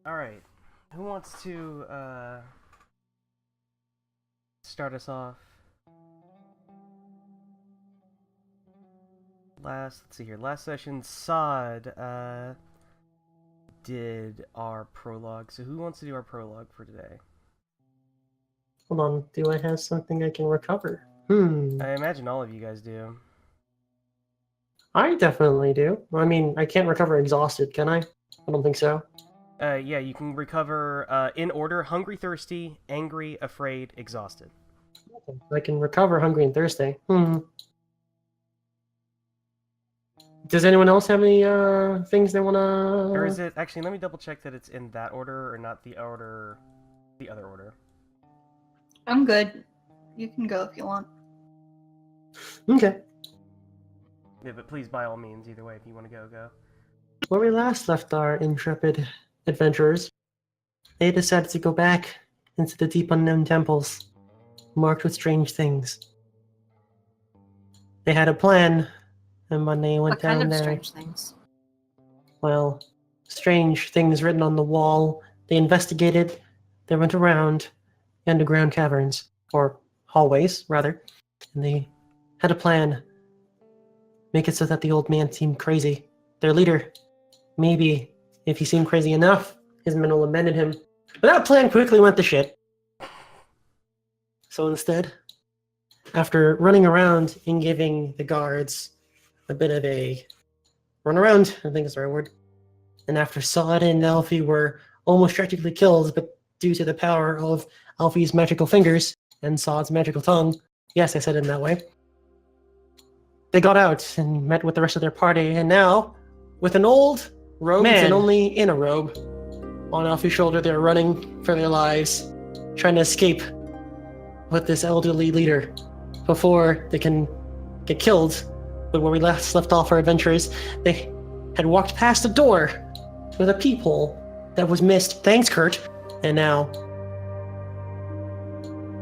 Alright. Who wants to, start us off? Let's see here. Last session, Sod, did our prologue. So who wants to do our prologue for today? Hold on, do I have something I can recover? I imagine all of you guys do. I definitely do. I mean, I can't recover exhausted, can I? I don't think so. Yeah, you can recover, in order, hungry, thirsty, angry, afraid, exhausted. I can recover hungry and thirsty. Does anyone else have any things they wanna? Or is it, actually, let me double check that it's in that order, or not the order, the other order. I'm good. You can go if you want. Okay. Yeah, but please, by all means, either way, if you want to go, go. Where we last left our intrepid adventurers, they decided to go back into the deep unknown temples, marked with strange things. They had a plan, and when they went What kind down of there, strange things? well, strange things written on the wall. They investigated, they went around the underground caverns, or hallways, rather, and they had a plan. Make it so that the old man seemed crazy. Their leader. Maybe, if he seemed crazy enough, his men will abandon him. But that plan quickly went to shit. So instead, after running around and giving the guards a bit of a run around, I think is the right word, and after Sod and Alfie were almost tragically killed, but due to the power of Alfie's magical fingers and Sod's magical tongue, yes, I said it in that way, they got out and met with the rest of their party, and now, with an old robe and only in a robe, on Alfie's shoulder, they're running for their lives, trying to escape with this elderly leader before they can get killed. But where we last left off our adventurers, they had walked past a door with a peephole that was missed. Thanks, Kurt. And now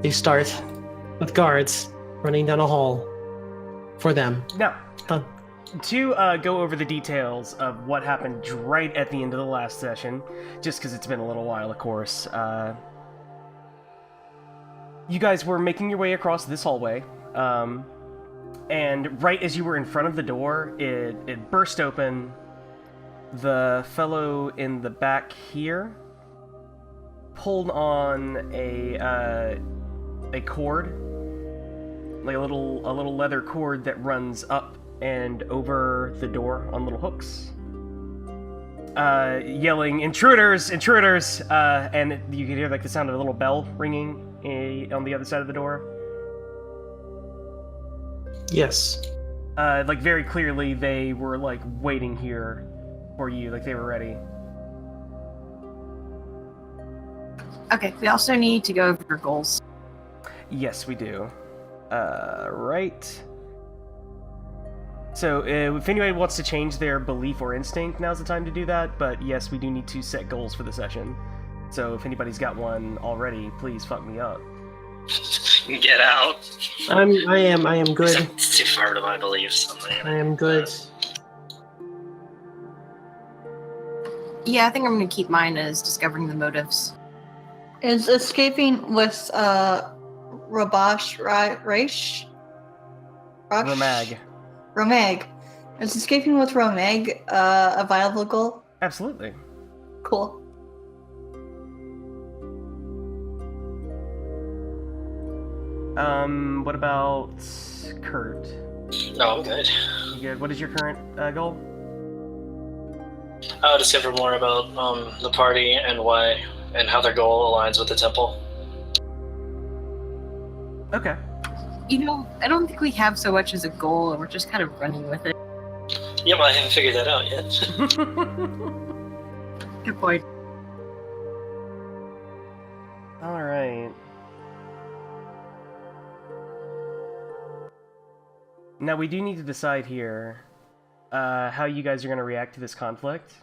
they start with guards running down a hall for them. Now, to go over the details of what happened right at the end of the last session, just because it's been a little while, of course, you guys were making your way across this hallway, and right as you were in front of the door, it burst open. The fellow in the back here pulled on a cord, like a little leather cord that runs up and over the door on little hooks, yelling, "Intruders! Intruders!" And you could hear like the sound of a little bell ringing on the other side of the door. Yes. Like very clearly, they were like waiting here for you, like they were ready. Okay, we also need to go over your goals. Yes, we do. Right. So, if anybody wants to change their belief or instinct, now's the time to do that, but yes, we do need to set goals for the session. So, if anybody's got one already, please fuck me up. Get out. I am good. It's too far to my beliefs. I am good. Yeah, I think I'm going to keep mine as discovering the motives. Is escaping with Rabash Raish? Romag. Romag. Is escaping with Romag a viable goal? Absolutely. Cool. What about Kurt? No, I'm good. You good? What is your current goal? Discover more about the party and why and how their goal aligns with the temple. Okay. You know, I don't think we have so much as a goal, and we're just kind of running with it. Yeah, but I haven't figured that out yet. Good point. Alright. Now, we do need to decide here how you guys are going to react to this conflict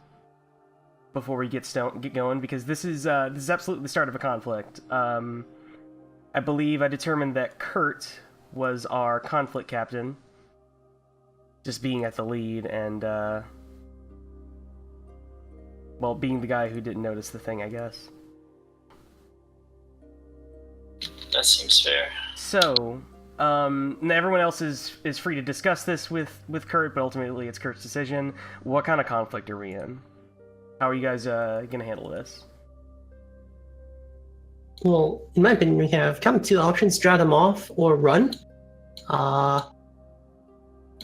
before we get going, because this is absolutely the start of a conflict. I believe I determined that Kurt was our conflict captain, just being at the lead, and Well, being the guy who didn't notice the thing, I guess. That seems fair. So, now everyone else is free to discuss this with Kurt, but ultimately it's Kurt's decision. What kind of conflict are we in? How are you guys gonna handle this? Well, in my opinion, we have kind of two options: drive them off or run.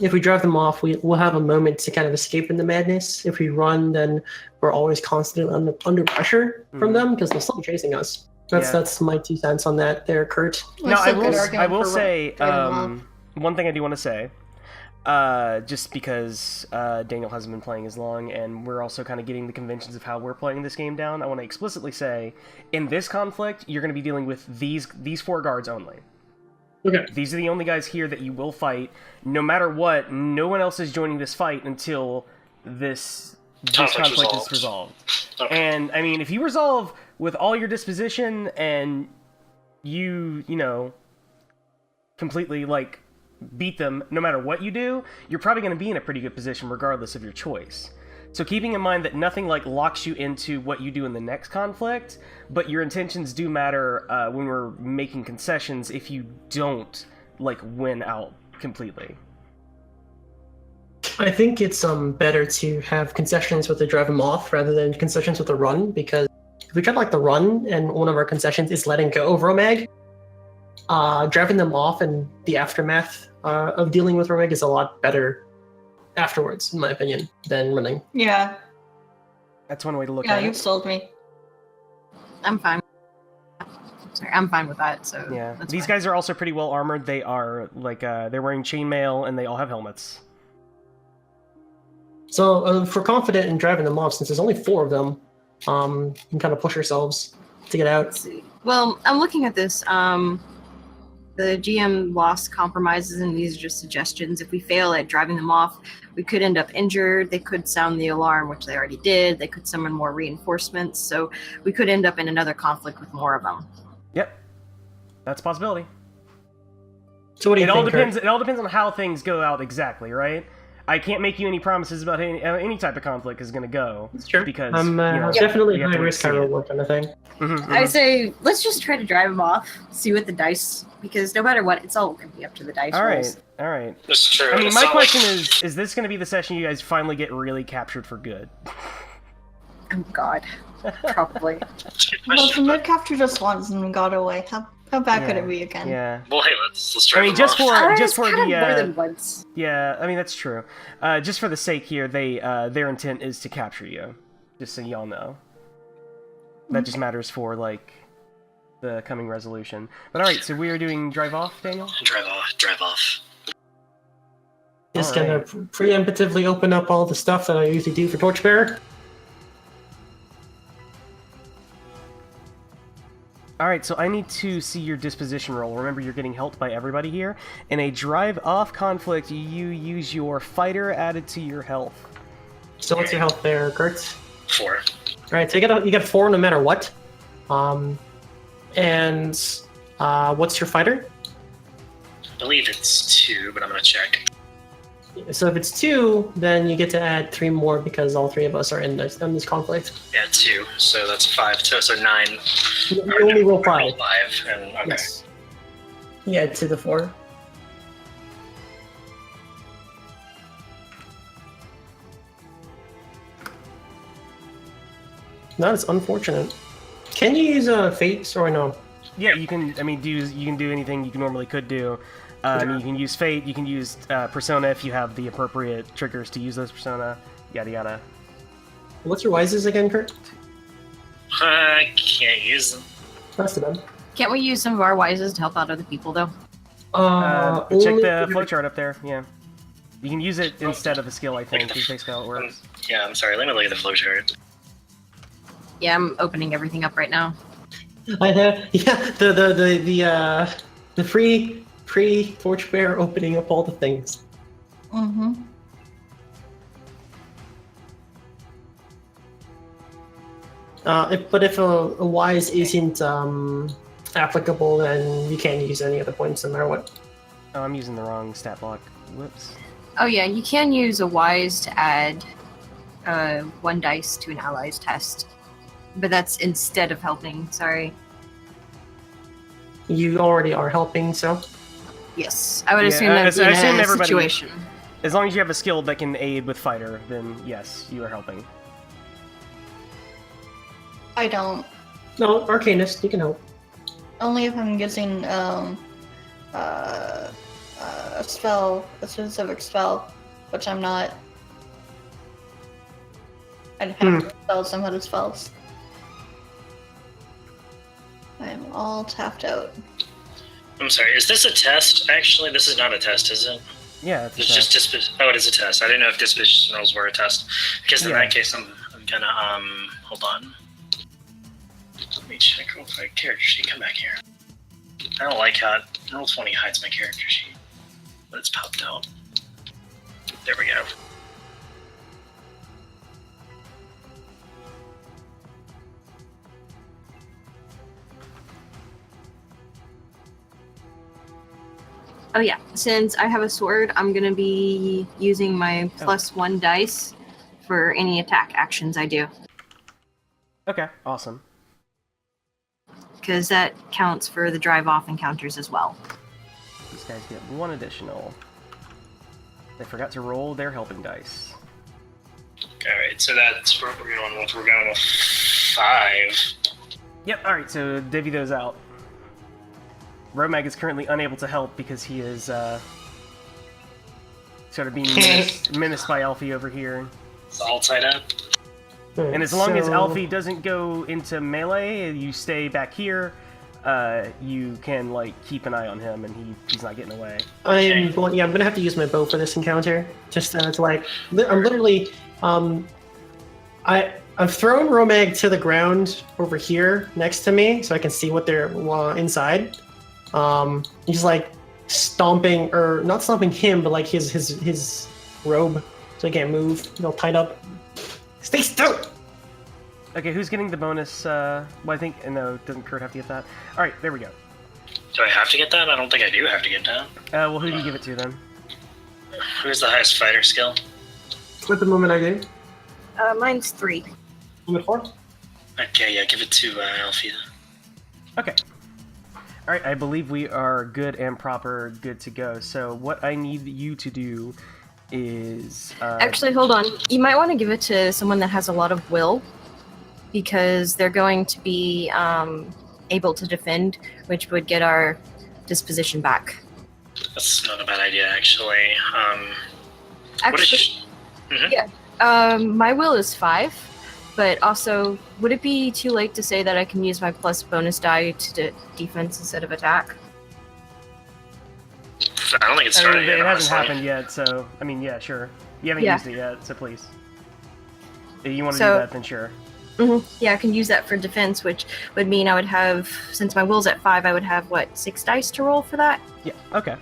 If we drive them off, we'll have a moment to kind of escape in the madness. If we run, then we're always constantly under pressure from them because they'll still be chasing us. That's my 2 cents on that there, Kurt. No, I will say one thing I do want to say, just because Daniel hasn't been playing as long, and we're also kind of getting the conventions of how we're playing this game down. I want to explicitly say, in this conflict, you're going to be dealing with these 4 guards only. Okay. These are the only guys here that you will fight. No matter what, no one else is joining this fight until this conflict is resolved. Okay. And, I mean, if you resolve with all your disposition and you know, completely, like, beat them no matter what you do, you're probably going to be in a pretty good position regardless of your choice. So keeping in mind that nothing, like, locks you into what you do in the next conflict, but your intentions do matter when we're making concessions if you don't, like, win out completely. I think it's better to have concessions with the drive them off rather than concessions with the run, because if we try like the run and one of our concessions is letting go of Romag, driving them off and the aftermath of dealing with Romag is a lot better afterwards, in my opinion, than running. Yeah. That's one way to look Yeah, at you've it. sold me. I'm fine. Sorry, I'm fine with that. So Yeah, that's these fine. guys are also pretty well armored. They are, like, they're wearing chainmail, and they all have helmets. So if we're confident in driving them off, since there's only 4 of them, we can kind of push ourselves to get out. Let's see. Well, I'm looking at this. The GM lost compromises, and these are just suggestions. If we fail at driving them off, we could end up injured. They could sound the alarm, which they already did. They could summon more reinforcements. So we could end up in another conflict with more of them. Yep, that's a possibility. So what do you think, depends. Kurt? It all depends on how things go out exactly, right? I can't make you any promises about any type of conflict is going to go. That's true. Because I'm you know, definitely you have high to risk, see high it. reward kind of thing. I say let's just try to drive them off, see what the dice, because no matter what, it's all going to be up to the dice All rolls. right, all right. It's true. I mean, It's my not question like- is this going to be the session you guys finally get really captured for good? Oh God, probably. Well, the mid captured us once and we got away. How bad could Yeah, it be again? Yeah. Well, hey, let's try. I mean, just for It's the kind of more than once. yeah, I mean that's true. Just for the sake here, their intent is to capture you. Just so y'all know. That just matters for like the coming resolution. But all right, so we are doing drive off, Daniel. Drive off. Just All gonna preemptively open up all the stuff that I usually do for Torchbearer. Alright, so I need to see your disposition roll. Remember, you're getting helped by everybody here. In a drive-off conflict, you use your fighter added to your health. So what's your health there, Kurt? 4. Alright, so you get 4 no matter what. And what's your fighter? I believe it's 2, but I'm gonna check. So if it's 2, then you get to add 3 more because all 3 of us are in this conflict. Yeah, 2. So that's 5. So 9. You only roll 5. Roll 5. And okay. Yes. You add to the 4. That is unfortunate. Can you use Fates or no? Yeah, you can. I mean, you can do anything you normally could do. I mean, you can use Fate. You can use Persona if you have the appropriate triggers to use those Persona. Yada yada. What's your Wises again, Kurt? I can't use them. Rest of them. Can't we use some of our wises to help out other people though? Check only the if- flowchart up there. Yeah, you can use it instead of a skill. I think is basically how it works. Yeah, I'm sorry. Let me look at the flowchart. Yeah, I'm opening everything up right now. I have the free Torchbearer opening up all the things. Mm-hmm. If a Wise isn't applicable, then you can't use any other points no matter what. Oh, I'm using the wrong stat block. Whoops. Oh yeah, you can use a wise to add 1 dice to an ally's test. But that's instead of helping, sorry. You already are helping, so. Yes, I would Yeah, assume that's I in assume a everybody- situation. As long as you have a skill that can aid with fighter, then yes, you are helping. I don't. No, Arcanist, you can help. Only if I'm using a spell, a specific spell, which I'm not. I'd have to spell some other spells. I am all tapped out. I'm sorry, is this a test? Actually, this is not a test, is it? Yeah, it's It's just disposition. Oh, it is a test. I didn't know if disposition rolls were a test. Because in Yeah. that case, I'm gonna, hold on. Let me check real quick. Character sheet, come back here. I don't like how Roll20 hides my character sheet. But it's popped out. There we go. Oh yeah, since I have a sword, I'm gonna be using my +1 dice for any attack actions I do. Okay, awesome. Because that counts for the drive-off encounters as well. These guys get 1 additional. They forgot to roll their helping dice. Alright, so that's what we're going with. We're going with 5. Yep, alright, so divvy those out. Romag is currently unable to help because he is sort of being menaced by Alfie over here. It's all tied up. And as long as Alfie doesn't go into melee, you stay back here, you can, like, keep an eye on him and he's not getting away. I'm gonna have to use my bow for this encounter. Just to like, I'm literally, I've thrown Romag to the ground over here next to me so I can see what they're inside. He's like stomping, or not stomping him, but like his robe, so he can't move. He's all tied up. Stay still. Okay, who's getting the bonus? Well, I think no, doesn't Kurt have to get that? All right, there we go. Do I have to get that? I don't think I do have to get that. Well, who do you give it to then? Who's the highest fighter skill? At the moment, I do. Mine's 3. I'm at 4. Okay, yeah, give it to Alfie then. Okay. All right, I believe we are good and proper, good to go. So what I need you to do is Actually, hold on. You might want to give it to someone that has a lot of will, because they're going to be able to defend, which would get our disposition back. That's not a bad idea, actually. What is Actually, my will is 5, but also, would it be too late to say that I can use my plus bonus die to defense instead of attack? I don't think it's started it yet, hasn't honestly. happened yet, so I mean, yeah, sure. You haven't Yeah. used it yet, so please. If you want to So- do that, then sure. Yeah, I can use that for defense, which would mean I would have, since my will's at 5, I would have, 6 dice to roll for that? Yeah, okay.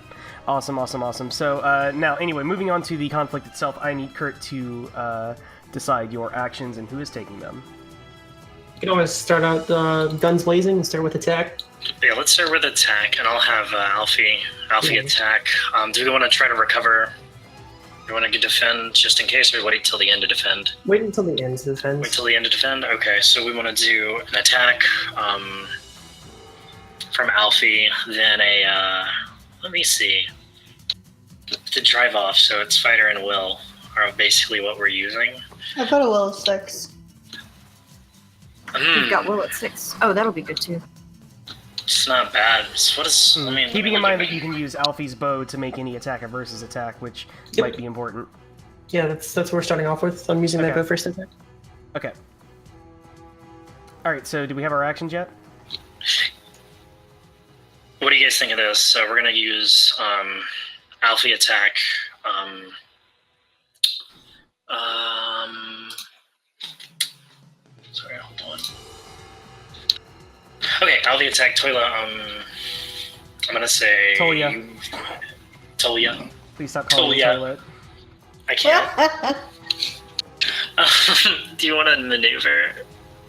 Awesome. So, now, anyway, moving on to the conflict itself, I need Kurt to decide your actions and who is taking them. You can always start out guns blazing and start with attack. Yeah, let's start with attack, and I'll have Alfie Yeah. attack. Do we want to try to recover? Do we want to defend just in case, or wait till the end to defend? Wait until the end to defend. Wait till the end to defend? Okay, so we want to do an attack from Alfie, then let me see. To drive off, so it's fighter and will are basically what we're using. I've got a will of 6. You've got will at 6. Oh, that'll be good too. It's not bad. So what is? Keeping in mind that you can use Alfie's bow to make any attack a versus attack, which might be important. Yeah, that's what we're starting off with. I'm using my Okay. bow first attack. Okay. Alright, so do we have our actions yet? What do you guys think of this? So we're gonna use Alfie attack. Sorry, hold on. Okay, Alfie attack Toilet. I'm gonna say Tolia. Tolia. Please stop calling me Tolia. toilet. I can't. Do you want to maneuver?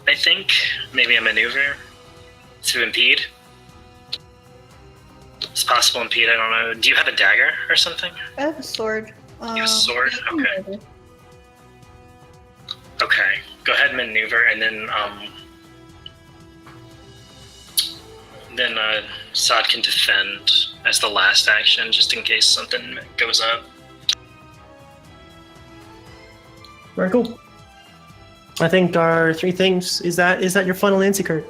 I think maybe a maneuver to impede. It's possible impede. I don't know. Do you have a dagger or something? I have a sword. You have a sword? Okay. Okay, go ahead and maneuver, and then Sod can defend as the last action, just in case something goes up. Very cool. I think our 3 things, is that your final answer, Kurt?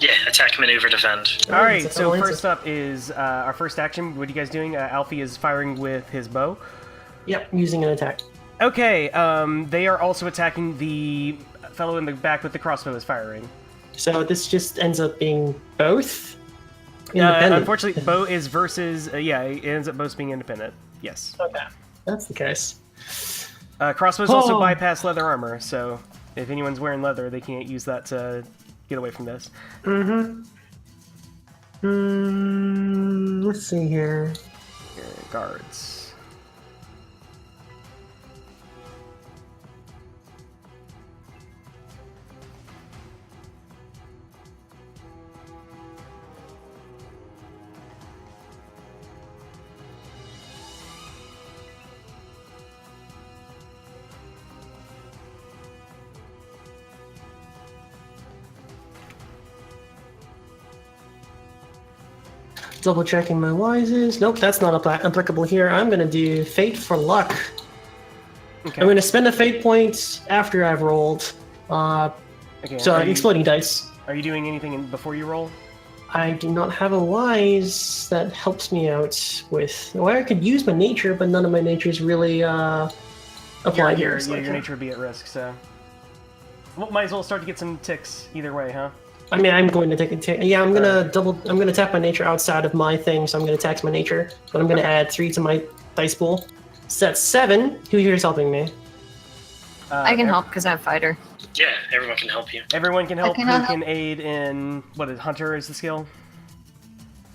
Yeah, attack, maneuver, defend. All right, That's a so final first up is our first action. What are you guys doing? Alfie is firing with his bow. Yep, using an attack. Okay, they are also attacking the fellow in the back with the crossbow is firing. So this just ends up being both independent. Unfortunately, bow is versus... yeah, it ends up both being independent. Yes. Okay, that's the case. Crossbows also bypass leather armor, so if anyone's wearing leather, they can't use that to get away from this. Let's see here. Here, guards. Double checking my wises. Nope, that's not applicable here. I'm gonna do Fate for luck. Okay. I'm gonna spend a Fate point after I've rolled. Okay, So are you- exploding dice. Are you doing anything before you roll? I do not have a wise that helps me out with. Well, I could use my nature, but none of my natures really apply here. So Your nature would be at risk, so... Well, might as well start to get some ticks either way, huh? I mean, I'm going to take a yeah. I'm gonna tap my nature outside of my thing, so I'm gonna tax my nature. But I'm gonna add 3 to my dice pool. So that's 7. Who here is helping me? I can help because I have fighter. Yeah, everyone can help you. Everyone can help. can Who help. can aid in what is Hunter is the skill,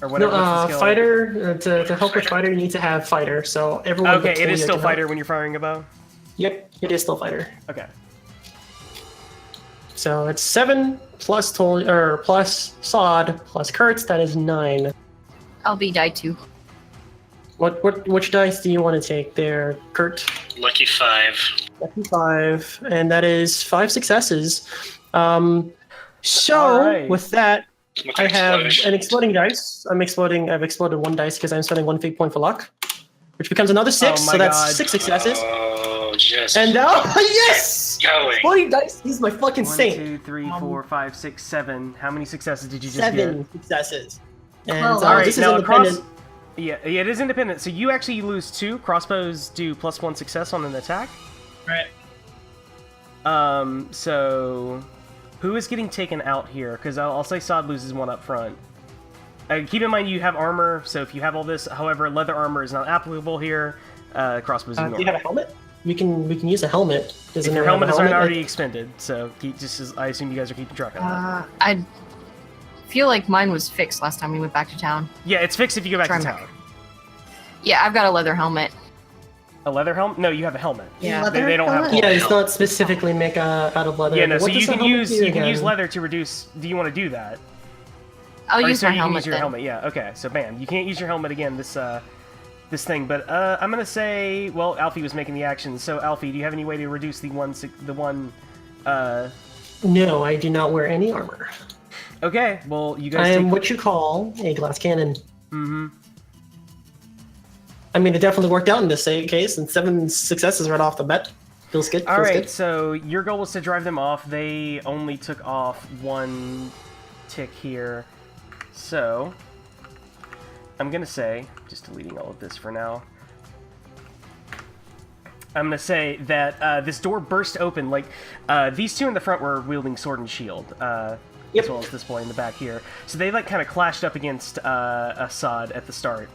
or No, whatever. what's the skill? fighter. To help with fighter, you need to have fighter. So everyone. Okay, but it is Talia still can help. fighter when you're firing a bow. Yep, it is still fighter. Okay. So it's 7 plus plus Sod plus Kurtz. That is 9. I'll be die 2. Which dice do you want to take there, Kurt? Lucky 5. Lucky 5, and that is 5 successes. So Alright. with that, With I have explosion. an exploding dice. I've exploded 1 dice because I'm spending 1 fate point for luck, which becomes another 6. Oh my so that's God. 6 successes. Oh, just And now, yes, going. exploding dice. He's my fucking 1, saint. 2, 3, 4, 5, 6, 7. How many successes did you just 7 successes. And Well, all right, this is now independent. Yeah, it is independent. So you actually lose 2. Crossbows do +1 success on an attack. Right. So who is getting taken out here? Because I'll say Sod loses 1 up front. Keep in mind you have armor, so if you have all this, however, leather armor is not applicable here. Crossbows Do ignore. you have a helmet? We can use a helmet. Does If your anyone have helmet a is helmet? already expended, so I assume you guys are keeping track of that. I feel like mine was fixed last time we went back to town. Yeah, it's fixed if you go back to Try town. Yeah, I've got a leather helmet. A leather helmet? No, you have a helmet. Yeah. They don't have. Yeah, it's not specifically make out of leather. Yeah, no. But So what you does a can helmet use do use again? leather to reduce. Do you want to do that? I'll Or use so my you can helmet use your then. helmet. Yeah. Okay. So bam, you can't use your helmet again. This thing. But I'm gonna say, well, Alfie was making the action. So Alfie, do you have any way to reduce the one? No, I do not wear any armor. Okay. Well, you I guys. am what you call a glass cannon. Mm-hmm. I mean, it definitely worked out in this case, and 7 successes right off the bat. Feels good. All feels right. good. So your goal was to drive them off. They only took off 1 tick here. So I'm gonna say, just deleting all of this for now. I'm gonna say that this door burst open. Like these 2 in the front were wielding sword and shield, as well as this boy in the back here. So they like kind of clashed up against Assad at the start.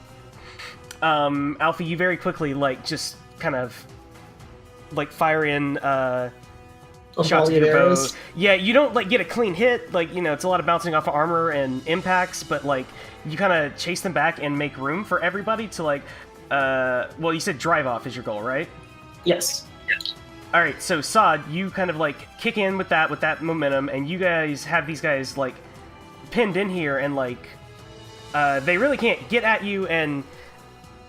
Alfie, you very quickly like just kind of like fire in shots with your bow. arrows. Yeah, you don't like get a clean hit. Like, you know, it's a lot of bouncing off of armor and impacts, but like you kind of chase them back and make room for everybody to like. Well, you said drive off is your goal, right? Yes. All right, so Sod, you kind of like kick in with that momentum, and you guys have these guys like pinned in here, and like they really can't get at you, and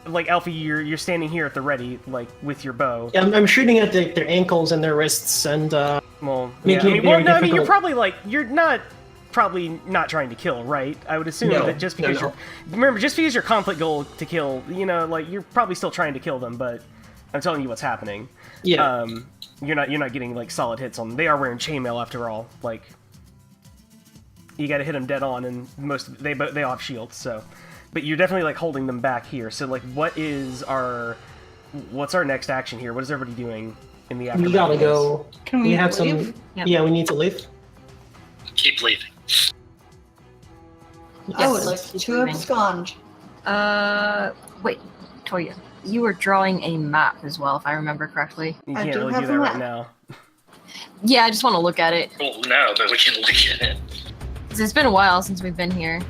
like Alfie, you're standing here at the ready, like with your bow. Yeah, I'm shooting at their ankles and their wrists, and Well, yeah. making it very you're difficult. probably like probably not trying to kill, right? I would assume No, that just because no. remember, just because your conflict goal to kill, like you're probably still trying to kill them, but I'm telling you what's happening. Yeah. You're not getting like solid hits on them. They are wearing chainmail after all. Like, you got to hit them dead on, and they all have shields. So, but you're definitely like holding them back here. So like, what's our next action here? What is everybody doing in the aftermath? We gotta go. Can we have leave? some. Yep. Yeah, we need to leave. Keep leaving. I would Yes. like to abscond. Wait, Toya, you were drawing a map as well, if I remember correctly. You I can't do really have do a that right map. now. Yeah, I just want to look at it. Well, no, but we can look at it. 'Cause it's been a while since we've been here.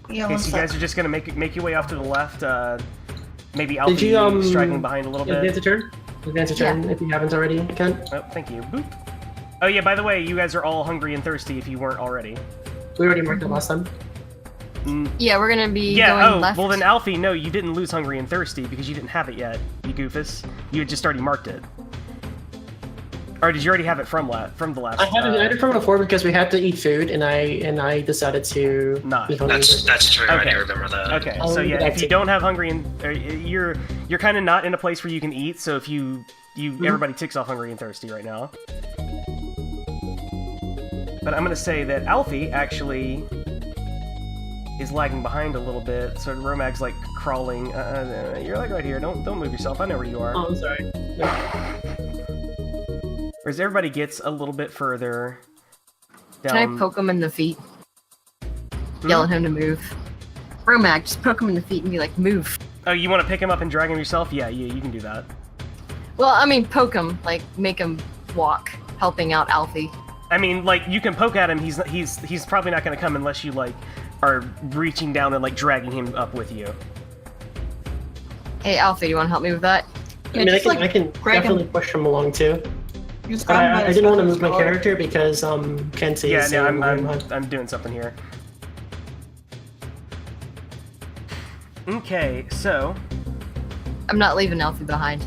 Yeah, Okay, one so you sec. guys are just gonna make your way off to the left. Maybe Alfie Did you straggling behind a little Advance bit. a turn. Advance a turn if you haven't already, Ken. Oh, thank you. Boop. Oh yeah, by the way, you guys are all hungry and thirsty if you weren't already. We already marked it last time. Yeah, we're gonna be Yeah, going left. well then Alfie, no, you didn't lose hungry and thirsty because you didn't have it yet, you goofus. You had just already marked it. Or did you already have it from the last? I had it from before because we had to eat food, and I decided to Not. eat hungry. That's true. I Okay. do remember that. Okay, I'll so leave yeah, it if at you two. don't have hungry and you're kind of not in a place where you can eat, so if you everybody ticks off hungry and thirsty right now. But I'm gonna say that Alfie actually is lagging behind a little bit, so Romag's like crawling. You're like right here. Don't move yourself. I know where you are. Oh, I'm sorry. Whereas everybody gets a little bit further down. Can I poke him in the feet? Yell at him to move. Romag, just poke him in the feet and be like, move. Oh, you want to pick him up and drag him yourself? Yeah, you can do that. Well, I mean, poke him, like, make him walk, helping out Alfie. I mean, like, you can poke at him. He's probably not going to come unless you like are reaching down and like dragging him up with you. Hey, Alfie, you want to help me with that? I mean, just, I can grab definitely push him along too. Just But grab him by I his didn't want to feathers, move my collar. character because Kent is. Yeah, no, behind. I'm doing something here. Okay, so I'm not leaving Alfie behind.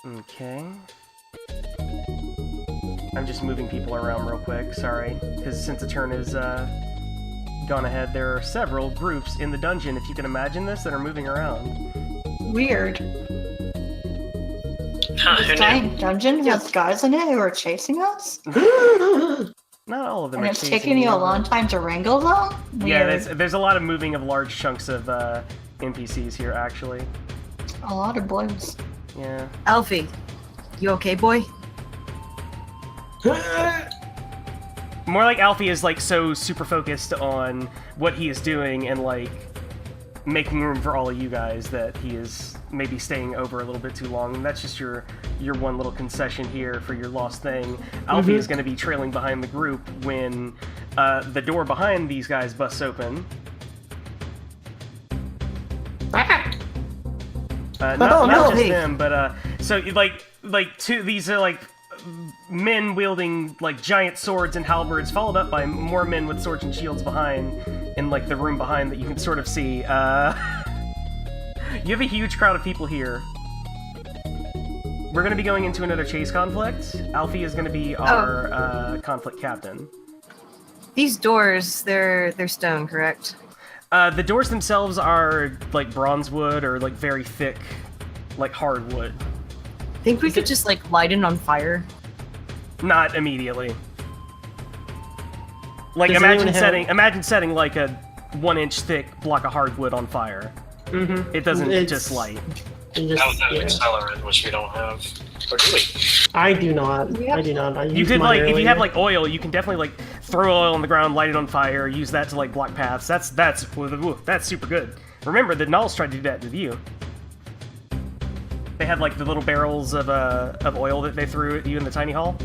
okay. I'm just moving people around real quick. Sorry, because since the turn is gone ahead, there are several groups in the dungeon, if you can imagine this, that are moving around. Weird. Huh, This who knew? giant dungeon has guys in it who are chasing us? Not all of them And are it's chasing taking you a but- long time to wrangle them? Yeah, Weird. there's a lot of moving of large chunks of NPCs here, actually. A lot of blows. Yeah. Alfie, you okay, boy? More like Alfie is like so super focused on what he is doing and like making room for all of you guys that he is maybe staying over a little bit too long. And that's just your one little concession here for your lost thing. Alfie is going to be trailing behind the group when the door behind these guys busts open. Not no, just hey. them, but so these are like men wielding like giant swords and halberds, followed up by more men with swords and shields behind, in like the room behind that you can sort of see. You have a huge crowd of people here. We're going to be going into another chase conflict. Alfie is going to be our conflict captain. These doors, they're stone, correct? The doors themselves are like bronze wood or like very thick, like hardwood. Think we could just like light it on fire? Not immediately. Like Does imagine anyone have- imagine setting like a 1-inch thick block of hardwood on fire. Mm-hmm. It doesn't just light. That was an accelerant, which we don't have. Or do we? I do not. Yep. I do not. I You used could mine like if you earlier. have like oil, you can definitely like throw oil on the ground, light it on fire, use that to like block paths. That's super good. Remember, the Gnolls tried to do that with you. They had like the little barrels of oil that they threw at you in the tiny hall.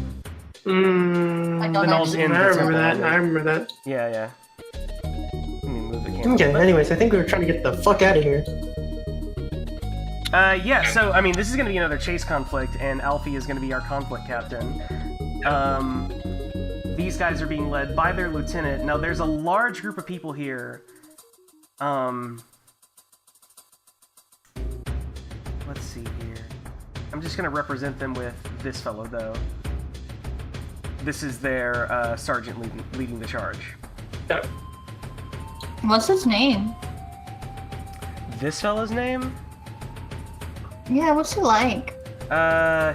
I Mm, don't The Gnolls actually in I the remember temple. that. I remember that. Yeah, yeah. Let me move the camera. Okay. Anyways, I think we were trying to get the fuck out of here. Yeah, so, I mean, this is going to be another chase conflict, and Alfie is going to be our conflict captain. these guys are being led by their lieutenant. Now, there's a large group of people here. Let's see here. I'm just going to represent them with this fellow, though. This is their sergeant leading the charge. What's his name? This fellow's name? Yeah, what's he like?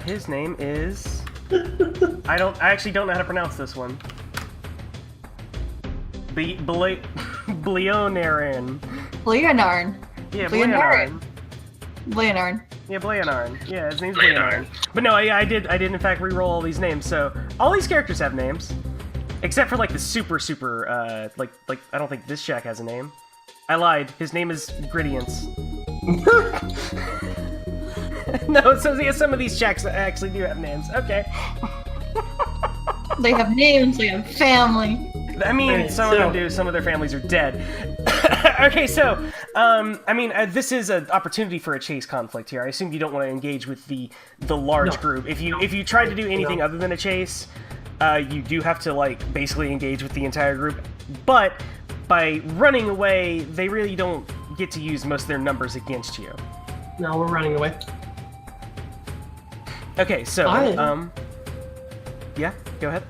His name is... I actually don't know how to pronounce this one. Bleonarn. Leonarn. Yeah, Leonarn. Bleonarn. Leonarn. Yeah, Bleonarn. Yeah, his name's Bleonarn. Bleonarn. But no, I did in fact re-roll all these names. So all these characters have names, except for like the super like I don't think this Shack has a name. I lied. His name is Gradients. No, so yeah, some of these Shacks actually do have names. Okay. They have names, they have family. I mean, some of them do. Some of their families are dead. Okay, so, this is an opportunity for a chase conflict here. I assume you don't want to engage with the large group. If you try to do anything other than a chase, you do have to like basically engage with the entire group. But by running away, they really don't get to use most of their numbers against you. No, we're running away. Okay, so, yeah, go ahead.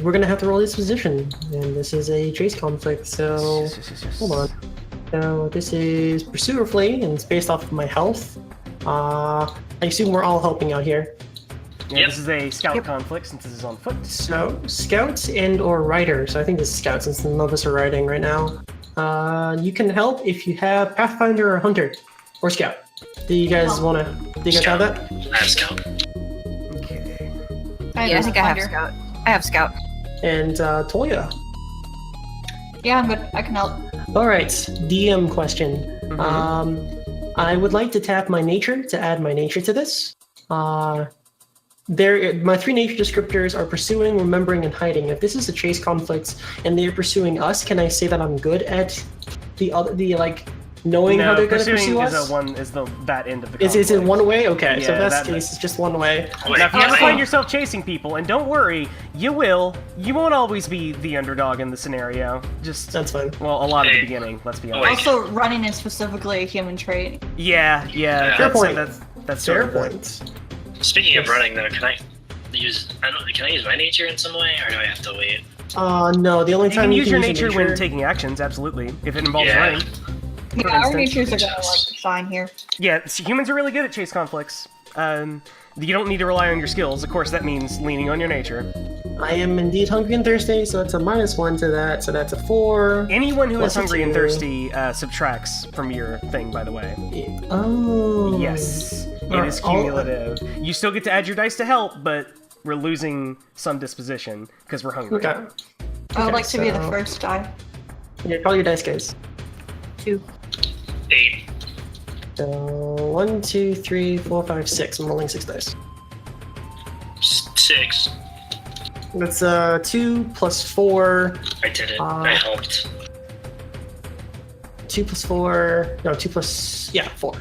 We're gonna have to roll this position, and this is a chase conflict, so... Yes. Hold on. So, this is Pursue or Flee, and it's based off of my health. I assume we're all helping out here. Yeah, This is a scout conflict, since this is on foot. So, scouts and or rider. So I think this is scout, since none of us are riding right now. You can help if you have Pathfinder or Hunter. Or Scout. Do you guys have that? I have Scout. Okay. I think I have Scout. I have Scout. And Toya. Yeah, but I can help. Alright, DM question. I would like to tap my nature to add my nature to this. My 3 nature descriptors are pursuing, remembering, and hiding. If this is a chase conflict and they're pursuing us, can I say that I'm good at knowing how they're going to pursue us? Is that end of the conflict. Is it one way? Okay, Yeah, so if that's the case, it's just one way. Now, if you ever find yourself chasing people, and don't worry, you will. You won't always be the underdog in the scenario. Just That's fine. well, a lot at the beginning. Let's be honest. Also, running is specifically a human trait. Yeah. Fair point. That's Fair sort of point. Speaking of running, though, can I use my nature in some way, or do I have to wait? No. The only You time can you use can your use nature when taking actions. Absolutely, if it involves Yeah. running. Yeah, our natures are gonna shine here. Yeah, humans are really good at chase conflicts. You don't need to rely on your skills. Of course, that means leaning on your nature. I am indeed hungry and thirsty, so it's a -1 to that, so that's a 4. Anyone who is Plus a hungry and 2. thirsty subtracts from your thing, by the way. Oh. Yes, it Alright, is cumulative. You still get to add your dice to help, but we're losing some disposition because we're hungry. Okay. I would like to be the so- first die. Yeah, call your dice, guys. 2. 8. So 1, 2, 3, 4, 5, 6. I'm rolling 6 dice. 6. That's 2 plus 4. I did it. I helped. 2 plus 4. No, 2 plus 4.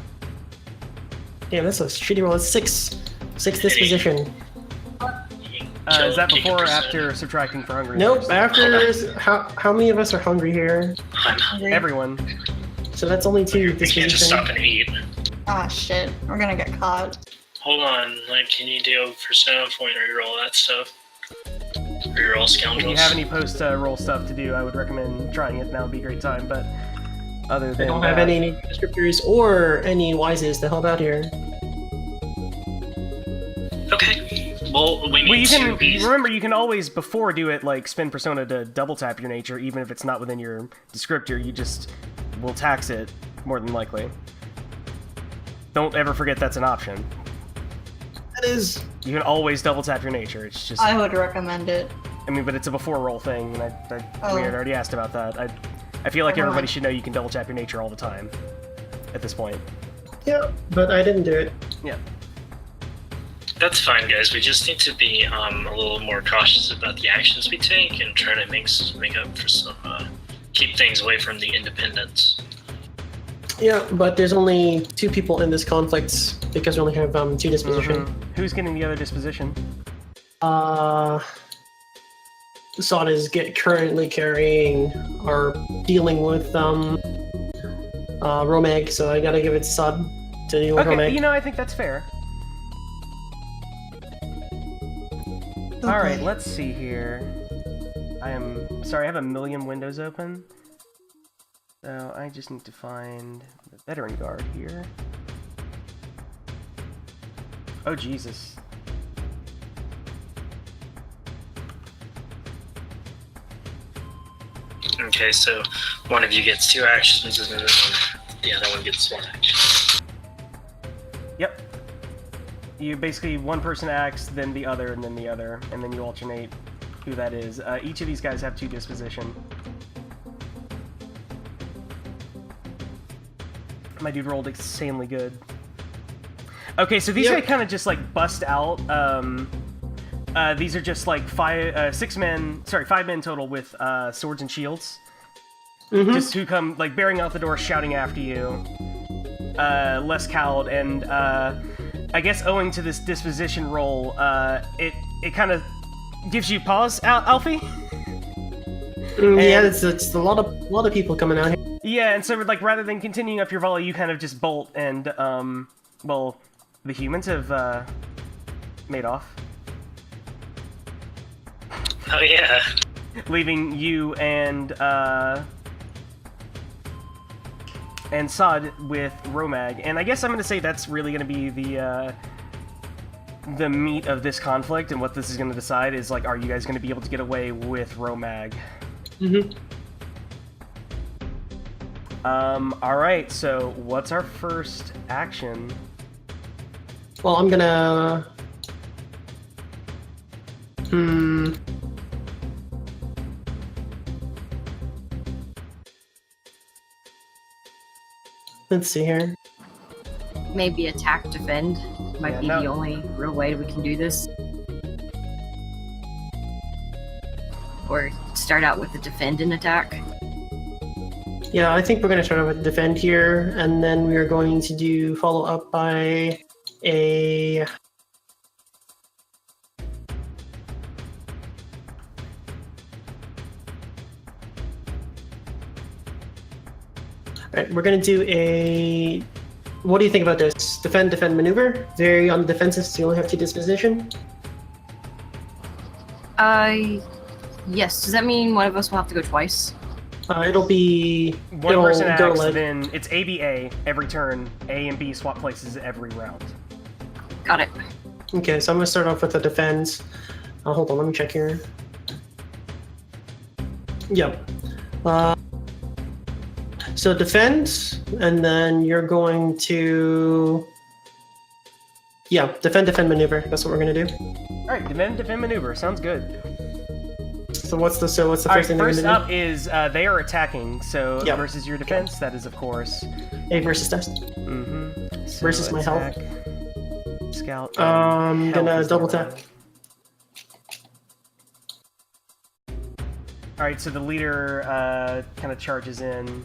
Damn, that's a shitty roll. It's 6. 6 disposition. Is that before or after subtracting for hungry? Nope. After how many of us are hungry here? I'm hungry. Everyone. So that's only 2 We can't just stop disposition. and eat. Ah, shit. We're gonna get caught. Hold on, can you do persona point reroll that stuff? Reroll If scoundrels. you have any post-roll stuff to do, I would recommend trying it. Now would be a great time. But other I than don't have any descriptors or any wises to help out here. Okay. Well, we need Well, you can to remember you can always before do it like spend persona to double tap your nature, even if it's not within your descriptor. You just will tax it more than likely. Don't ever forget that's an option. That is. You can always double tap your nature. It's just I would recommend it. I mean, but it's a before roll thing, and Oh. we had already asked about that. I feel like Never everybody mind. should know you can double tap your nature all the time at this point. Yeah, but I didn't do it. Yeah. That's fine, guys. We just need to be a little more cautious about the actions we take and try to make up for some keep things away from the independents. Yeah, but there's only 2 people in this conflict because we only have 2 disposition. Who's getting the other disposition? Sod is currently carrying or dealing with Romag, so I gotta give it to Sod to deal with Okay, Romag. you know, I think that's fair. Alright, let's see here. I am sorry, I have a million windows open. So I just need to find the veteran guard here. Oh, Jesus. Okay, so one of you gets 2 actions, and then the other one gets 1 action. Yep. You basically, one person acts, then the other, and then you alternate who that is. Each of these guys have 2 disposition. My dude rolled insanely good. Okay, so these guys kind of just like bust out. These are just like 5 men total with swords and shields. Mm-hmm. Just who come like bearing out the door, shouting after you. Less cowed, and I guess owing to this disposition roll, it kind of gives you pause, Alfie. Yeah, it's a lot of people coming out here. Yeah, and so like rather than continuing up your volley, you kind of just bolt, and well, the humans have made off, Oh yeah. leaving you and Sod with Romag. And I guess I'm going to say that's really going to be the meat of this conflict, and what this is going to decide is like, are you guys going to be able to get away with Romag? Mm-hmm. Alright, so what's our first action? Well, I'm gonna... Let's see here. Maybe attack, defend. Might be the only real way we can do this. Or start out with the defend and attack. Yeah, I think we're going to start with defend here, and then we are going to do follow up by a... Alright, we're going to do a... What do you think about this? Defend, defend, maneuver? Very on the defensive, so you only have 2 disposition? Yes. Does that mean one of us will have to go twice? It'll be... One it'll person go acts, like... then it's ABA every turn. A and B swap places every round. Got it. Okay, so I'm going to start off with the defense. Hold on, let me check here. Yep. So defend, and then you're going to... Yeah, defend, defend, maneuver. That's what we're going to do. Alright, defend, maneuver. Sounds good. So what's the Alright, first thing first they're up going to is they are attacking, so Yep. versus your defense, that is of course. do? A versus test. Mm-hmm. So Versus my health. Scout. I'm health gonna is double the tap. Alright, so the leader kind of charges in.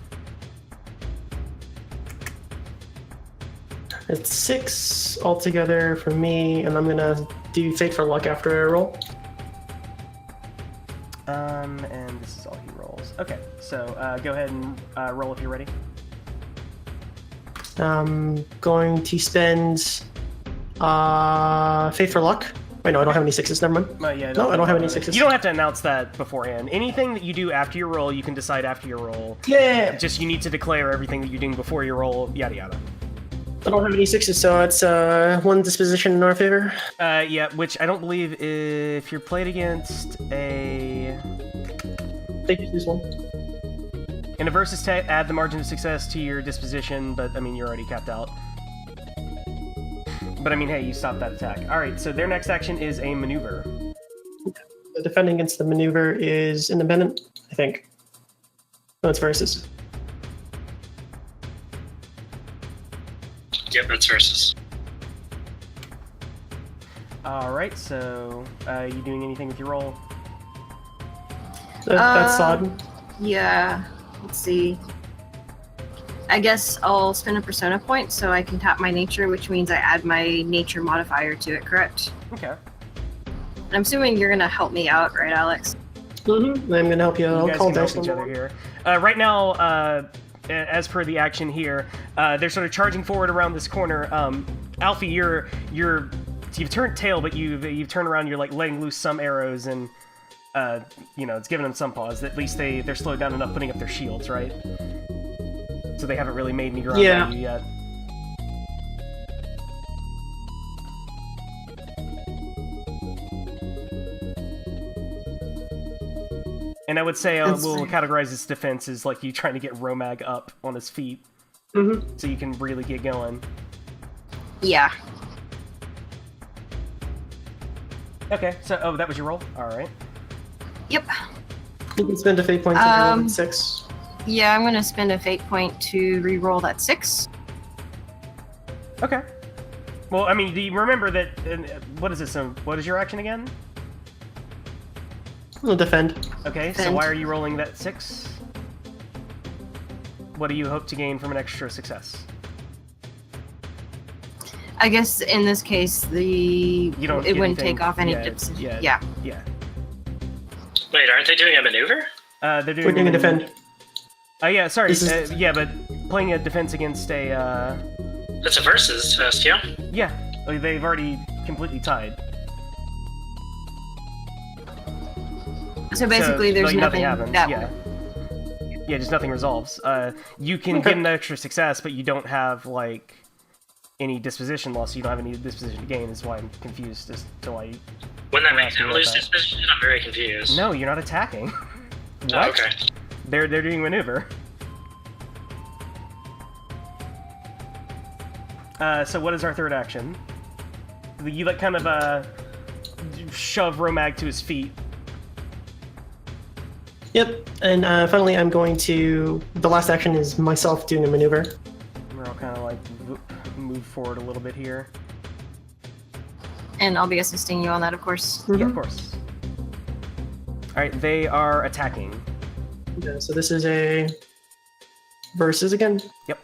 It's 6 altogether for me, and I'm going to do Fate for Luck after I roll. And this is all he rolls. Okay, so go ahead and roll if you're ready. I'm going to spend Fate for Luck. Wait, no, I don't have any 6s, never mind. Yeah, No, I don't have any 6s. You don't have to announce that beforehand. Anything that you do after your roll, you can decide after your roll. Yeah! Just you need to declare everything that you're doing before your roll, yada yada. I don't have any 6s, so it's 1 disposition in our favor. Yeah, which I don't believe if you're played against a... They just lose 1. In a versus tech, add the margin of success to your disposition, but I mean, you're already capped out. But I mean, hey, you stopped that attack. Alright, so their next action is a maneuver. The defending against the maneuver is independent, I think. No, it's versus. Yep, it's versus. Alright, so you doing anything with your roll? That's Sod. Yeah. Let's see. I guess I'll spend a persona point so I can tap my nature, which means I add my nature modifier to it, correct? Okay. And I'm assuming you're gonna help me out, right, Alex? Mm-hmm. I'm gonna help you. You I'll guys call can help Dice each other here. Right now, as per the action here, they're sort of charging forward around this corner. Alfie, you've turned tail, but you've turned around. You're like letting loose some arrows, and it's giving them some pause. At least they're slowed down enough putting up their shields, right? So they haven't really made any ground on you yet. And I would say we'll categorize this defense as like you trying to get Romag up on his feet, so you can really get going. Yeah. Okay, so that was your roll. All right. Yep. You can spend a fate point to roll 6. Yeah, I'm gonna spend a fate point to re-roll that 6. Okay. Well, I mean, do you remember that? What is this? What is your action again? I'll defend. Okay, so why are you rolling that 6? What do you hope to gain from an extra success? I guess in this case, it wouldn't take off any dips. Yeah. Wait, aren't they doing a maneuver? We're doing a defend. Yeah, sorry. But playing a defense against a... That's a versus test, yeah? Yeah, they've already completely tied. So basically, there's nothing happens. Yeah, just nothing resolves. You can get an extra success, but you don't have like any disposition loss. You don't have any disposition to gain. Is why I'm confused as to why. Wouldn't that make them lose disposition? I'm very confused. No, you're not attacking. What? Oh, okay. They're doing maneuver. So what is our third action? You like kind of shove Romag to his feet. Yep, and finally I'm going to... The last action is myself doing a maneuver. We're all kind of like move forward a little bit here. And I'll be assisting you on that, of course. Mm-hmm. Yeah, of course. Alright, they are attacking. Yeah, so this is a... Versus again? Yep.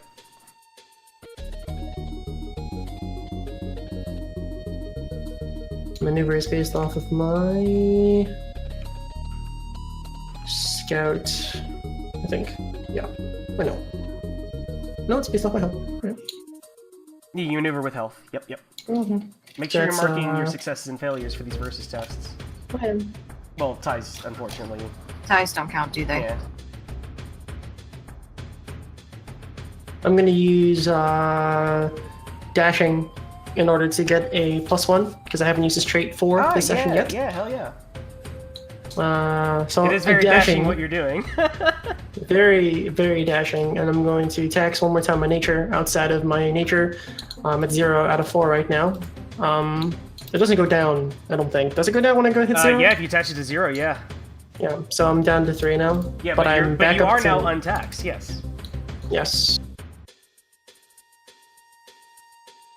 Maneuver is based off of my... Scout, I think. Yeah. I know. No, it's based off my health. Right. You maneuver with health. Yep. Mm-hmm. Make sure you're marking your successes and failures for these versus tests. Go ahead. Well, ties, unfortunately. Ties don't count, do they? Yeah. I'm gonna use dashing in order to get a +1 because I haven't used this trait for this session yet. Yeah, hell yeah. So it is very dashing what you're doing. Very, very dashing, and I'm going to tax one more time my nature outside of my nature. At 0 out of 4 right now. It doesn't go down, I don't think. Does it go down when I go hit 0? Yeah, if you attach it to 0, yeah. Yeah, so I'm down to 3 now. Yeah, but you back are up now to... untaxed, yes. Yes.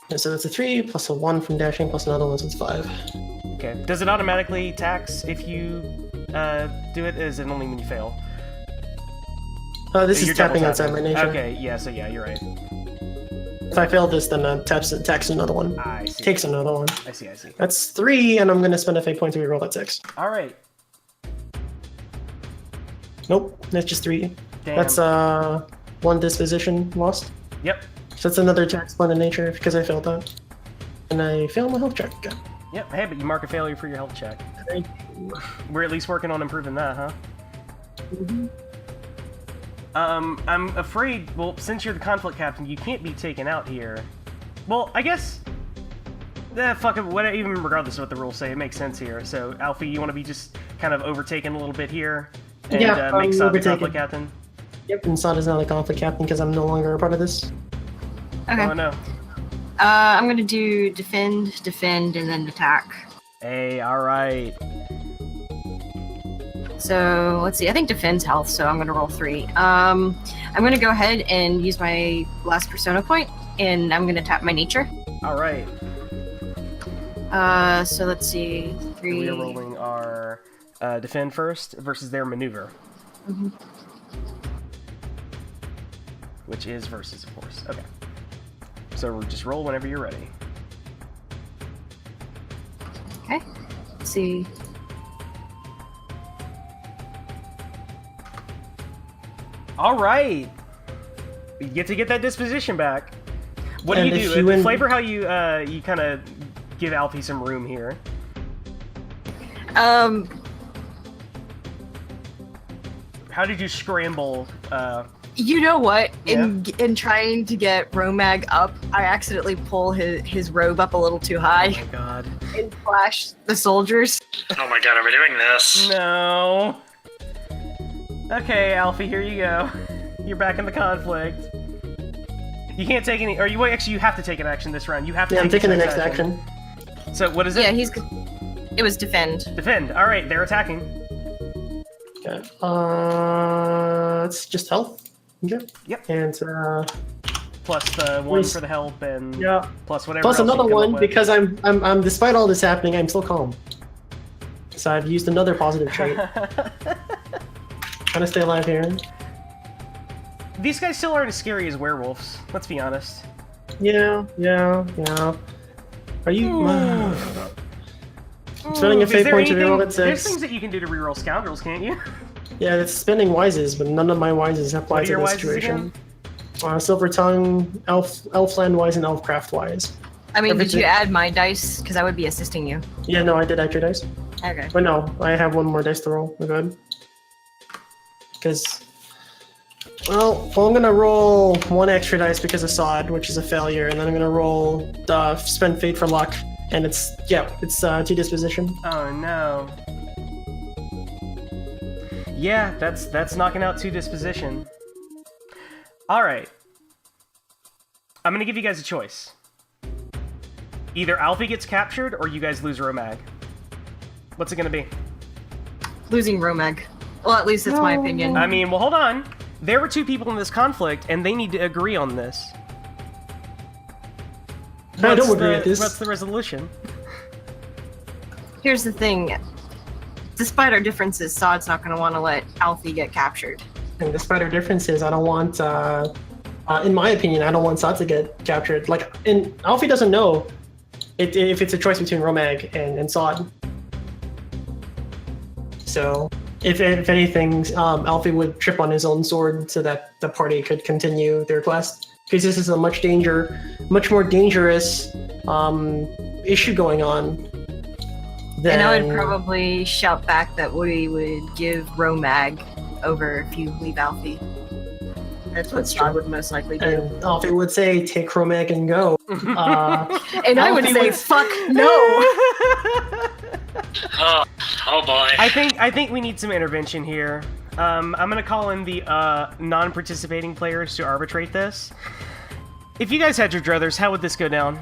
And so that's a 3 plus a 1 from dashing plus another 1, so it's 5. Okay. Does it automatically tax if you do it? Is it only when you fail? This is tapping outside my nature. Okay, yeah, so yeah, you're right. If I fail this, then tax another one. I see. Takes another one. I see. That's 3, and I'm going to spend a fate point to reroll that 6. Alright. Nope, that's just 3. Damn. That's 1 disposition lost. Yep. So that's another tax point in nature because I failed that. And I failed my health check again. Yep, hey, but you mark a failure for your health check. We're at least working on improving that, huh? Mm-hmm. I'm afraid, well, since you're the conflict captain, you can't be taken out here. Well, I guess... fuck it, even regardless of what the rules say, it makes sense here. So, Alfie, you want to be just kind of overtaken a little bit here? And make Sod the conflict captain? Yep, and Sod is now the conflict captain because I'm no longer a part of this. Okay. Oh, no. I'm gonna do defend, and then attack. Hey, alright. So, let's see, I think defend's health, so I'm gonna roll 3. I'm gonna go ahead and use my last persona point, and I'm gonna tap my nature. Alright. So let's see, 3... We are rolling our defend first versus their maneuver. Mm-hmm. Which is versus, of course. Okay. So just roll whenever you're ready. Okay. Let's see. All right. You get to get that disposition back. What And do you if do? you win- Flavor how you you kind of give Alfie some room here. How did you scramble? You know what? In trying to get Romag up, I accidentally pull his robe up a little too Oh high my god. and flash the soldiers. Oh my god, are we doing this? No. Okay, Alfie, here you go. You're back in the conflict. You can't take any, or you actually you have to take an action this round. You have to. Yeah, I'm take taking the this next action. So what is it? Yeah, it was defend. Defend. All right, they're attacking. Okay. It's just health. Okay. Yep. And Plus the one for the help and yeah. plus whatever. Plus else you another come up one with. because I'm despite all this happening, I'm still calm. So I've used another positive trait. Trying to stay alive here. These guys still aren't as scary as werewolves. Let's be honest. Yeah. Are you? Spending a Is fate there point to anything- reroll at There's 6. things that you can do to reroll scoundrels, can't you? Yeah, it's spending wises, but none of my wises apply What are to your this wises situation. Silver Tongue, Elfland wise, and Elfcraft wise. I mean, did Everything- you add my dice? Because I would be assisting you. Yeah, no, I did add your dice. Okay. But no, I have one more dice to roll. We're good. Because, well, I'm gonna roll one extra dice because of Sod, which is a failure, and then I'm gonna roll spend fate for luck, and it's 2 disposition. Oh no. Yeah, that's knocking out 2 disposition. Alright. I'm gonna give you guys a choice. Either Alfie gets captured or you guys lose Romag. What's it gonna be? Losing Romag. Well, at least that's my opinion. I mean, well, hold on. There were 2 people in this conflict, and they need to agree on this. I don't agree with this. What's the resolution? Here's the thing. Despite our differences, Sod's not going to want to let Alfie get captured. And despite our differences, I don't want, in my opinion, I don't want Sod to get captured. Like, and Alfie doesn't know if it's a choice between Romag and Sod. So, if anything, Alfie would trip on his own sword so that the party could continue their quest. Because this is a much more dangerous issue going on. And I would probably shout back that we would give Romag over if you leave Alfie. That's what That's Sod true. would most likely do. And Alfie would say, "Take Romag and go." And I would Alfie say, would- fuck no! Oh boy. I think we need some intervention here. I'm gonna call in the non-participating players to arbitrate this. If you guys had your druthers, how would this go down?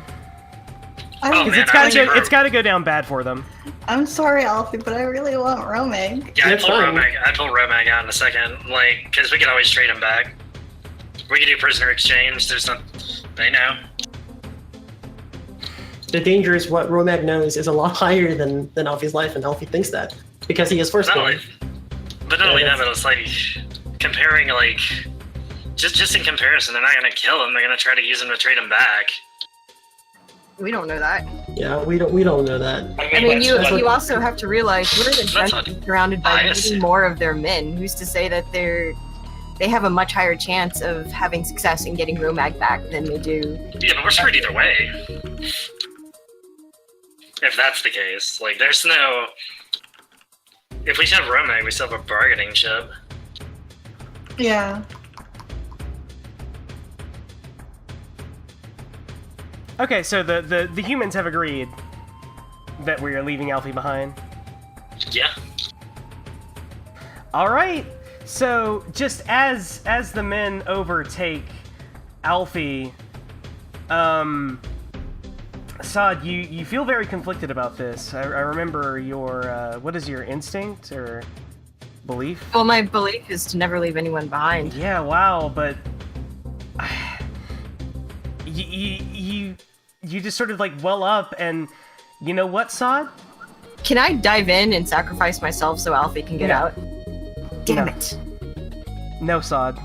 Oh, Because man, it's gotta go down bad for them. I'm sorry, Alfie, but I really want Romag. Yeah, I'd That's pull fine. Romag out in a second, like, because we can always trade him back. We can do prisoner exchange. There's not. They know. The danger is what Romag knows is a lot higher than Alfie's life, and Alfie thinks that because he is first Not born. only, but not only that, but it's like comparing, like, just in comparison, they're not gonna kill him. They're gonna try to use him to trade him back. We don't know that. Yeah, we don't know that. I mean, you what- also have to realize we're That's not essentially surrounded by bias. many more of their men. Who's to say that they have a much higher chance of having success in getting Romag back than they do? Yeah, but we're screwed either way. If that's the case, like, there's no. If we have Romag, we still have a bargaining chip. Yeah. Okay, so the humans have agreed that we are leaving Alfie behind. Yeah. All right. So just as the men overtake Alfie, Sod, you feel very conflicted about this. I remember your what is your instinct or belief? Well, my belief is to never leave anyone behind. Yeah. Wow. But you just sort of like well up, and you know what, Sod? Can I dive in and sacrifice myself so Alfie can get No. out? Damn No. it. No, Sod.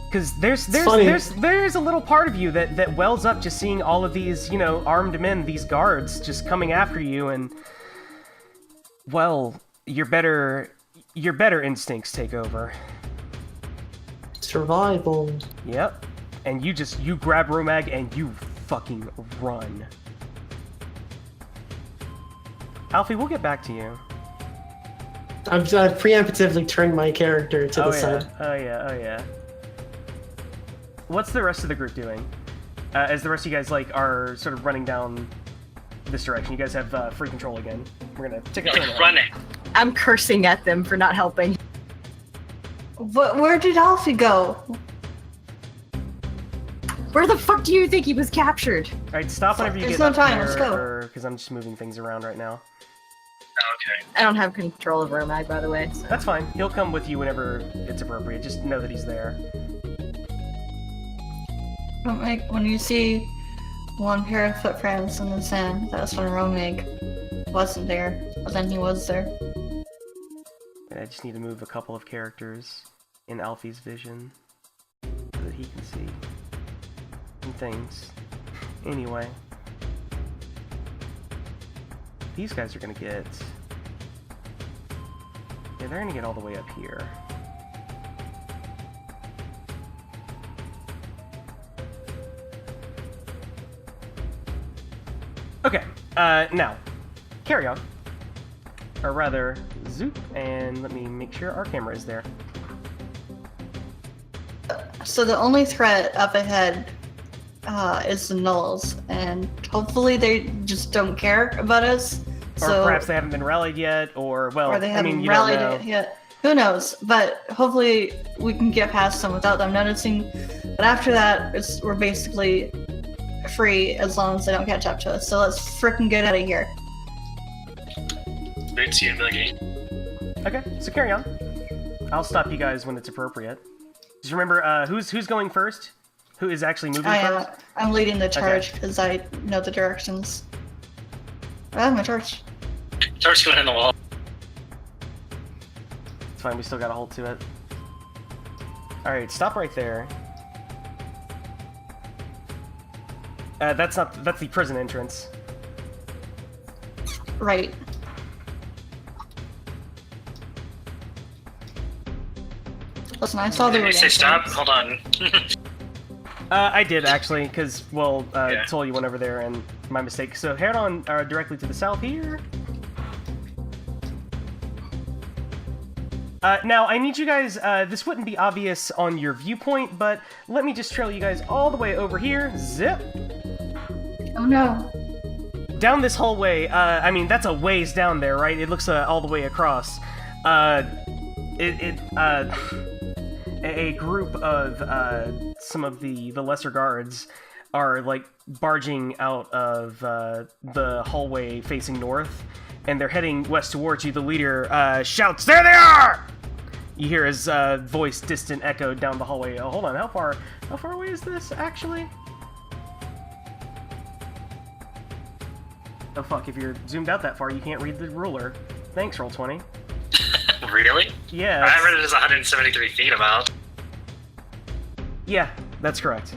Because there's funny. a little part of you that wells up just seeing all of these, you know, armed men, these guards just coming after you, and well, your better instincts take over. Survival. Yep. And you grab Romag and you fucking run. Alfie, we'll get back to you. I've preemptively turned my character to the side. Oh yeah. What's the rest of the group doing? As the rest of you guys are sort of running down this direction, you guys have free control again. We're gonna take a turn. Running. I'm cursing at them for not helping. Where did Alfie go? Where the fuck do you think he was captured? All right, stop whenever you There's get no up time, there, let's go. because I'm just moving things around right now. Okay. I don't have control of Romag, by the way. So. That's fine. He'll come with you whenever it's appropriate. Just know that he's there. When you see one pair of footprints in the sand, that's when Romig wasn't there, but then he was there. And I just need to move a couple of characters in Alfie's vision so that he can see some things. Anyway, these guys are gonna get. Yeah, they're gonna get all the way up here. Okay, now, carry on. Or rather, zoop, and let me make sure our camera is there. So the only threat up ahead is the Knolls, and hopefully they just don't care about us. Or perhaps they haven't been rallied yet, or, well, or they haven't I mean, you rallied don't know. it yet. Who knows? But hopefully we can get past them without them noticing. But after that, we're basically free as long as they don't catch up to us. So let's frickin' get out of here. Bootsy and Boogie. Okay, so carry on. I'll stop you guys when it's appropriate. Just remember, who's going first? Who is actually moving first? I'm leading the charge because I know the directions. I have my torch. Torch going in the wall. It's fine, we still got a hold to it. Alright, stop right there. That's the prison entrance. Right. Listen, I saw the Did you say stop? Hold on. I did actually, because, well, Yeah. Tol, you went over there and my mistake. So head on directly to the south here. Now, I need you guys, this wouldn't be obvious on your viewpoint, but let me just trail you guys all the way over here. Zip. Oh no. Down this hallway, I mean, that's a ways down there, right? It looks all the way across. A group of some of the lesser guards are like barging out of the hallway facing north, and they're heading west towards you. The leader shouts, "There they are!" You hear his voice distant echoed down the hallway. Oh, hold on, how far away is this actually? Oh fuck! If you're zoomed out that far, you can't read the ruler. Thanks, Roll20. Really? Yeah. I read it as 173 feet about. Yeah, that's correct.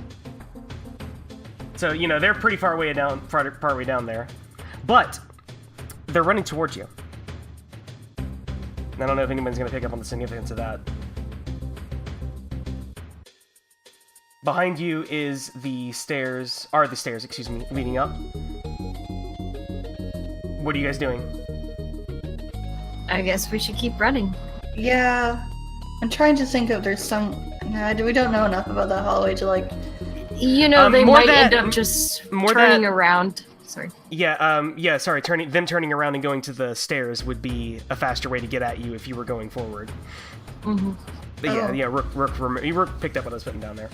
So, you know, they're pretty far way down there. But they're running towards you. I don't know if anyone's going to pick up on the significance of that. Behind you is the stairs, excuse me, leading up. What are you guys doing? I guess we should keep running. Yeah. I'm trying to think if there's some... Nah, we don't know enough about that hallway to, like... You know, they might end up just turning around. Sorry. Yeah, sorry, them turning around and going to the stairs would be a faster way to get at you if you were going forward. Mm-hmm. But yeah, Rook picked up what I was putting down there.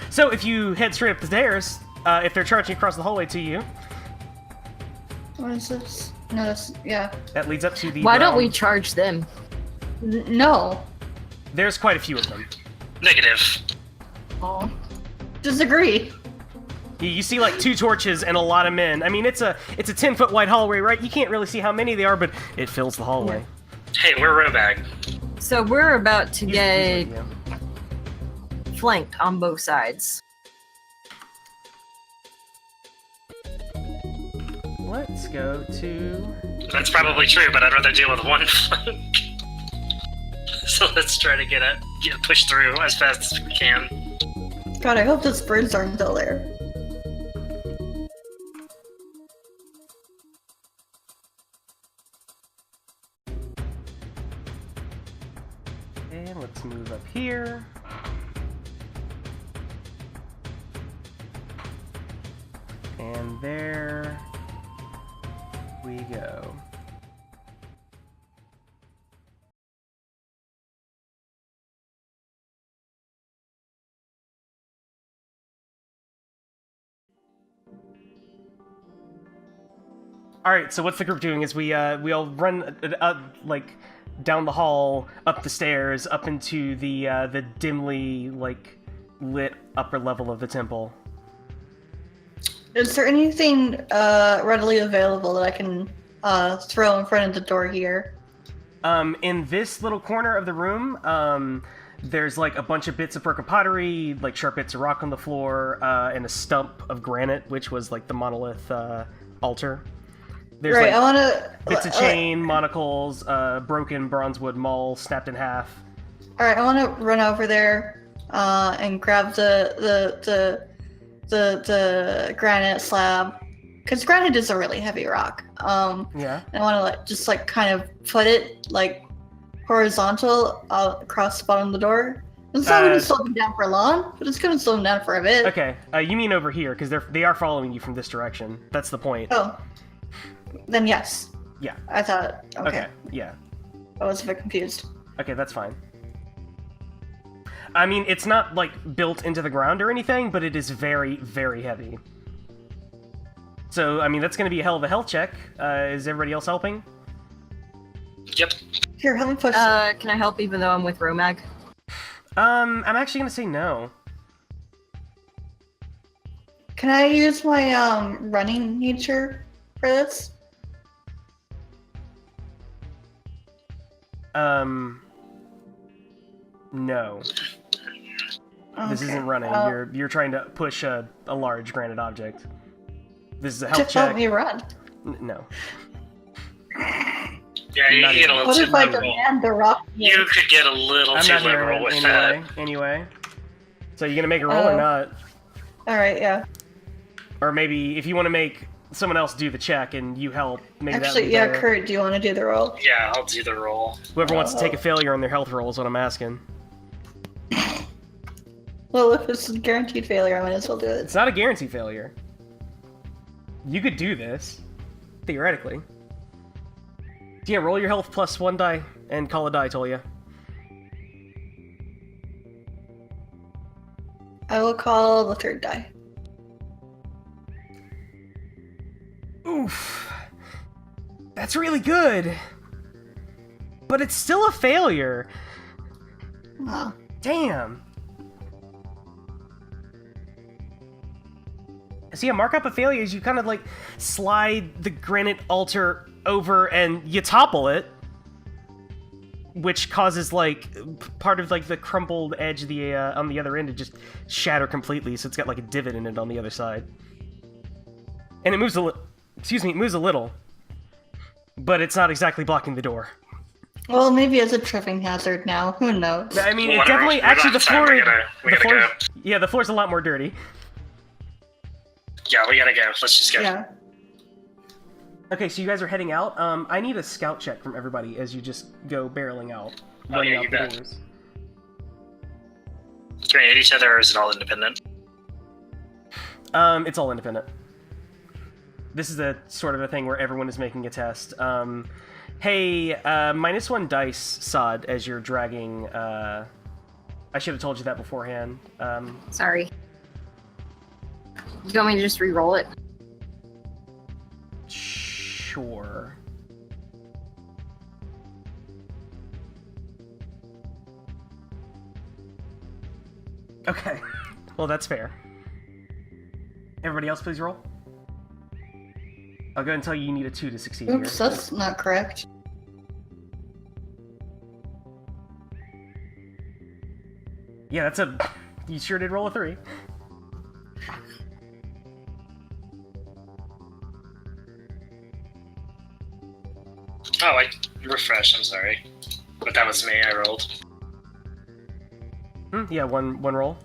So if you head straight up the stairs, if they're charging across the hallway to you... What is this? No, that's... yeah. That leads up to the... Why don't we charge them? No. There's quite a few of them. Negative. Oh. Disagree. You see like 2 torches and a lot of men. I mean, it's a 10-foot wide hallway, right? You can't really see how many they are, but it fills the hallway. Hey, we're Robag. So we're about to get Yeah. flanked on both sides. Let's go to... That's probably true, but I'd rather deal with one flank. So let's try to get pushed through as fast as we can. God, I hope those birds aren't still there. And let's move up here. And there we go. All right, so what's the group doing? Is we all run like down the hall, up the stairs, up into the dimly like lit upper level of the temple. Is there anything readily available that I can throw in front of the door here? In this little corner of the room, there's like a bunch of bits of broken pottery, like sharp bits of rock on the floor, and a stump of granite, which was like the monolith altar. There's Right, like I want to... bits of chain, monocles, broken bronzewood maul snapped in half. Alright, I want to run over there and grab the granite slab. Because granite is a really heavy rock. Yeah. And I want to just kind of put it like horizontal across the bottom of the door. It's not going to slow them down for long, but it's going to slow them down for a bit. Okay, you mean over here, because they are following you from this direction. That's the point. Oh. Then yes. Yeah. I thought, okay. Yeah. I was a bit confused. Okay, that's fine. I mean, it's not, like, built into the ground or anything, but it is very, very heavy. So, I mean, that's going to be a hell of a health check. Is everybody else helping? Yep. Here, help me push. Can I help even though I'm with Romag? I'm actually going to say no. Can I use my running nature for this? No. This Okay. isn't running. You're trying to push a large granite object. This is a health Just check. help me run. No. Yeah, you Not get a even. little What too if I liberal. demand the rock? You could get a little I'm too not liberal hearing with it that. anyway. So you gonna make a roll or not? Alright, yeah. Or maybe if you want to make someone else do the check and you help, maybe that would Actually, be yeah, better. Kurt, do you want to do the roll? Yeah, I'll do the roll. Whoever wants to take a failure on their health roll is what I'm asking. Well, if it's a guaranteed failure, I might as well do it. It's not a guarantee failure. You could do this, theoretically. Yeah, roll your health plus 1 die and call a die, Tolia. I will call the third die. Oof. That's really good. But it's still a failure. Oh. Damn. So yeah, mark up a failure is you kind of like slide the granite altar over and you topple it, which causes like part of like the crumpled edge of the on the other end to just shatter completely. So it's got like a divot in it on the other side, and it moves a it moves a little, but it's not exactly blocking the door. Well, maybe it's a tripping hazard now. Who knows? I mean, it Whatever. definitely We're actually out the of time. floor. We gotta go. Yeah, the floor's a lot more dirty. Yeah, we gotta go. Let's just go. Yeah. Okay, so you guys are heading out. I need a scout check from everybody as you just go barreling out, Oh, running yeah, out you the bet. doors. Can we hit each other, or is it all independent? It's all independent. This is a sort of a thing where everyone is making a test. Hey, -1 dice, Sod, as you're dragging. I should have told you that beforehand. Sorry. You want me to just re-roll it? Sure. Okay. Well, that's fair. Everybody else, please roll. I'll go ahead and tell you you need a 2 to succeed Oops, here. that's not correct. Yeah, that's a... You sure did roll a 3. Oh, I refreshed. I'm sorry. But that was me, I rolled. Yeah, one roll.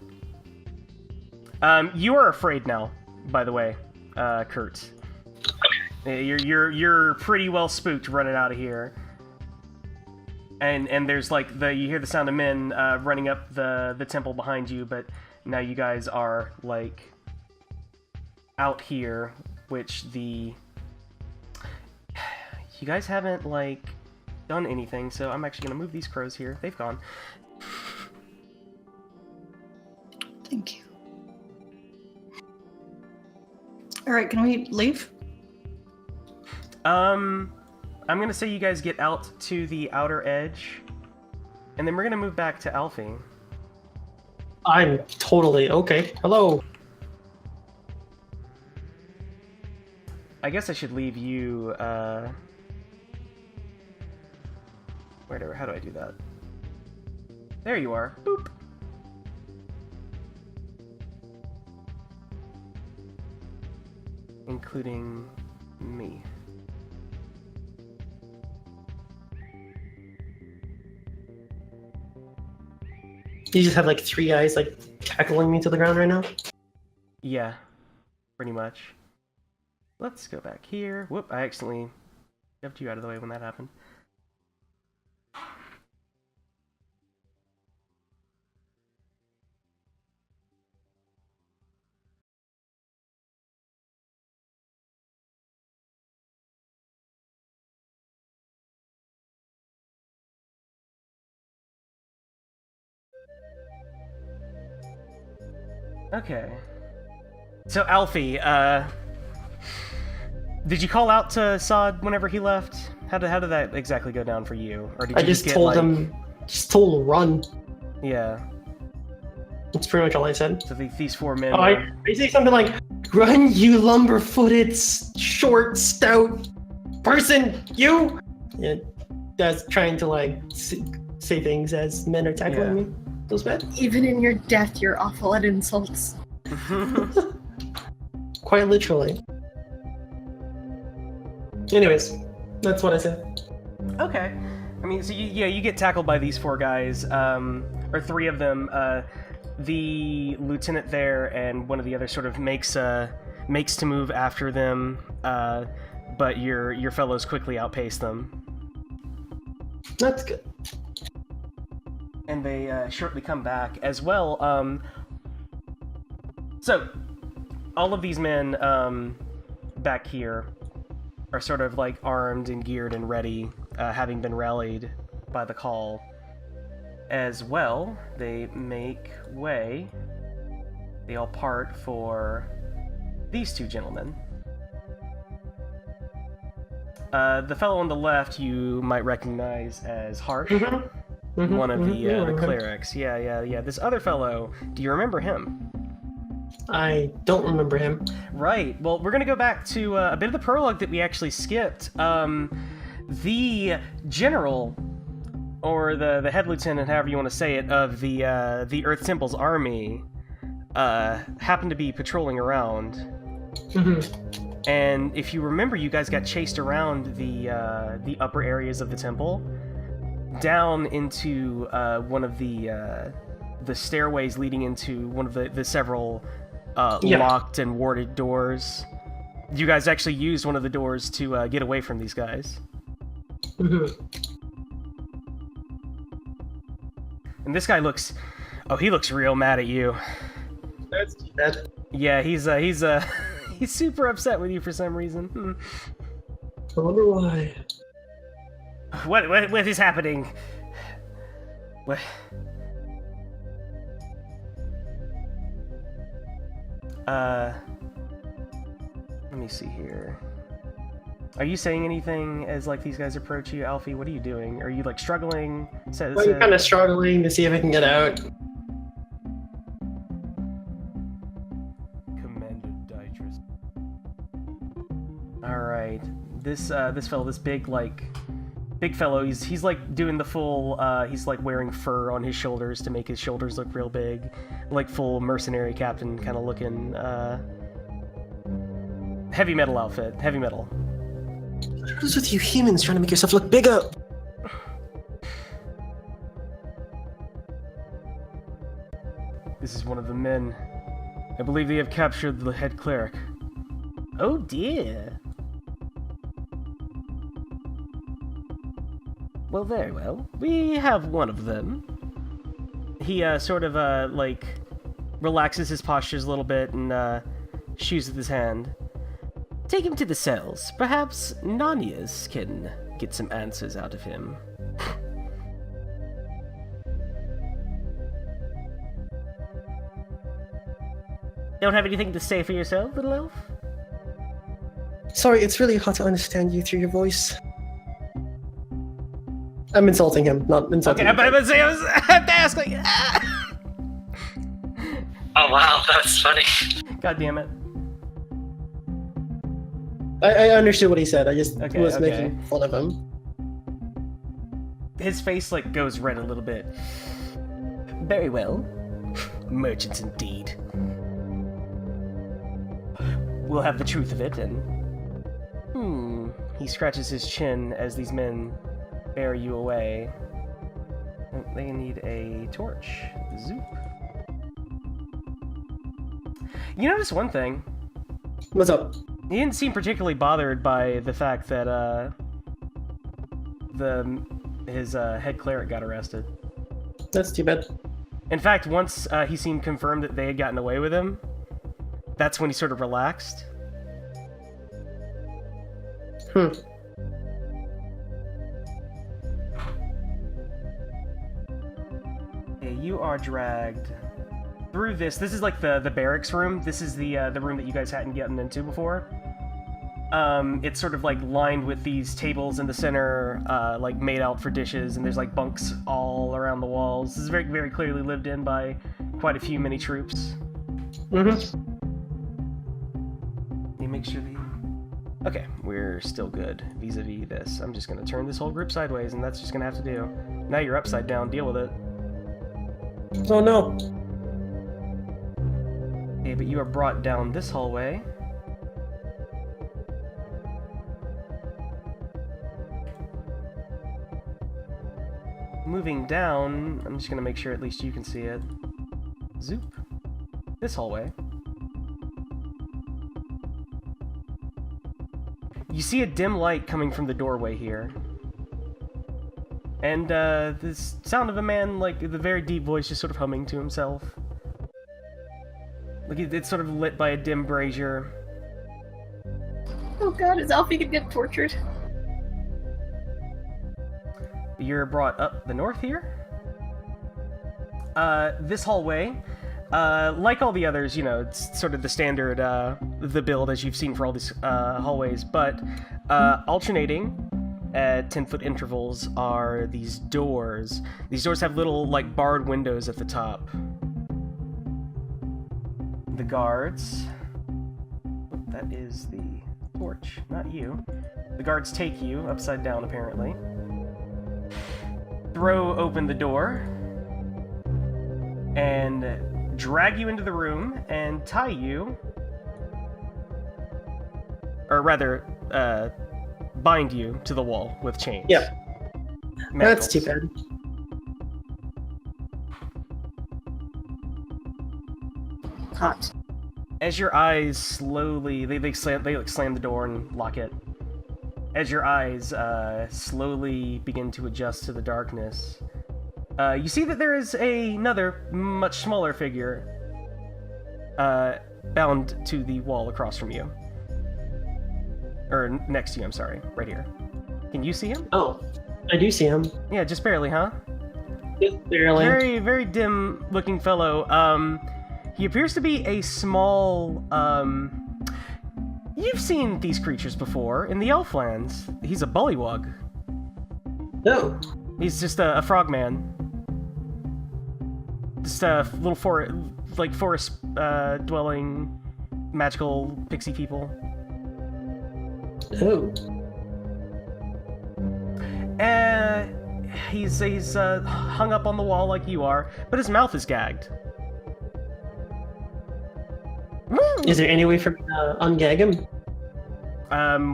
You are afraid now, by the way, Kurt. You're pretty well spooked running out of here. And there's like you hear the sound of men running up the temple behind you, but now you guys are like out here, which you guys haven't like done anything, so I'm actually gonna move these crows here. They've gone. Thank you. All right, can we leave? I'm gonna say you guys get out to the outer edge, and then we're gonna move back to Alfie. I'm totally okay. Hello. I guess I should leave you, whatever, how do I do that? There you are. Boop. Including me. You just have like 3 eyes like tackling me to the ground right now? Yeah, pretty much. Let's go back here. Whoop, I accidentally shoved you out of the way when that happened. Okay. So Alfie, did you call out to Sod whenever he left? How did that exactly go down for you? Or did I you just get, told like... him, run. Yeah. That's pretty much all I said. So these 4 men. Oh, I say something like, "Run, you lumber-footed, short, stout person, you!" Yeah, that's trying to like say things as men are tackling me. Feels bad. Even in your death, you're awful at insults. Quite literally. Anyways, that's what I said. Okay. I mean, so you get tackled by these 4 guys, or 3 of them. The lieutenant there and one of the others sort of makes to move after them, but your fellows quickly outpace them. That's good. And they shortly come back as well. So, all of these men back here are sort of like armed and geared and ready, having been rallied by the call. As well, they make way. They all part for these 2 gentlemen. The fellow on the left you might recognize as Harsh. One of the clerics. Yeah. This other fellow, do you remember him? I don't remember him. Right. Well, we're going to go back to a bit of the prologue that we actually skipped. The general, or the head lieutenant, however you want to say it, of the Earth Temple's army, happened to be patrolling around. And if you remember, you guys got chased around the upper areas of the temple, down into one of the stairways leading into one of the several locked and warded doors. You guys actually used one of the doors to get away from these guys. And this guy looks real mad at you. That's too bad. Yeah, he's super upset with you for some reason. I wonder why. What is happening? What? Let me see here. Are you saying anything as like these guys approach you, Alfie? What are you doing? Are you like struggling? I'm kind of struggling to see if I can get out. Commended Dytrus. All right, this fellow, this big fellow, he's like doing the full. He's like wearing fur on his shoulders to make his shoulders look real big, like full mercenary captain kind of looking. Heavy metal outfit, heavy metal. What is with you humans trying to make yourself look bigger? This is one of the men. I believe they have captured the head cleric. Oh dear. Well, very well. We have one of them. He, sort of, like, relaxes his postures a little bit and, shoos with his hand. Take him to the cells. Perhaps Nanias can get some answers out of him. Don't have anything to say for yourself, little elf? Sorry, it's really hard to understand you through your voice. I'm insulting him, not insulting Okay, him. but I have to ask, like... Ah! Oh wow, that's funny. God damn it. I understood what he said, I just Okay, was okay. making fun of him. His face, like, goes red a little bit. Very well. Merchants indeed. We'll have the truth of it, and... He scratches his chin as these men bear you away. They need a torch. Zoop. You notice one thing. What's up? He didn't seem particularly bothered by the fact that, his head cleric got arrested. That's too bad. In fact, once he seemed confirmed that they had gotten away with him, that's when he sort of relaxed. Okay, you are dragged through this. This is like the barracks room. This is the room that you guys hadn't gotten into before. It's sort of like lined with these tables in the center, like made out for dishes, and there's like bunks all around the walls. This is very, very clearly lived in by quite a few mini troops. You make sure the... Okay, we're still good vis-a-vis this. I'm just gonna turn this whole group sideways, and that's just gonna have to do. Now you're upside down, deal with it. Oh no. Okay, but you are brought down this hallway. Moving down, I'm just gonna make sure at least you can see it. Zoop. This hallway. You see a dim light coming from the doorway here. And, this sound of a man, like, with a very deep voice just sort of humming to himself. Like, it's sort of lit by a dim brazier. Oh god, is Alfie gonna get tortured? You're brought up the north here. This hallway, like all the others, you know, it's sort of the standard, the build as you've seen for all these, hallways, but, alternating at 10-foot intervals are these doors. These doors have little, like, barred windows at the top. The guards... That is the torch, not you. The guards take you, upside down apparently. Throw open the door, and drag you into the room, and tie you... Or rather, bind you to the wall with chains. Yeah. Manacles. That's too bad. Hot. As your eyes slowly... They slam the door and lock it. As your eyes slowly begin to adjust to the darkness, you see that there is another, much smaller figure bound to the wall across from you. Or next to you, I'm sorry. Right here. Can you see him? Oh, I do see him. Yeah, just barely, huh? Just barely. Very, very dim-looking fellow. He appears to be a small, You've seen these creatures before in the Elflands. He's a bullywug. No. He's just a frogman. Just a little forest dwelling magical pixie people. Oh. He's hung up on the wall like you are, but his mouth is gagged. Is there any way for me to ungag him?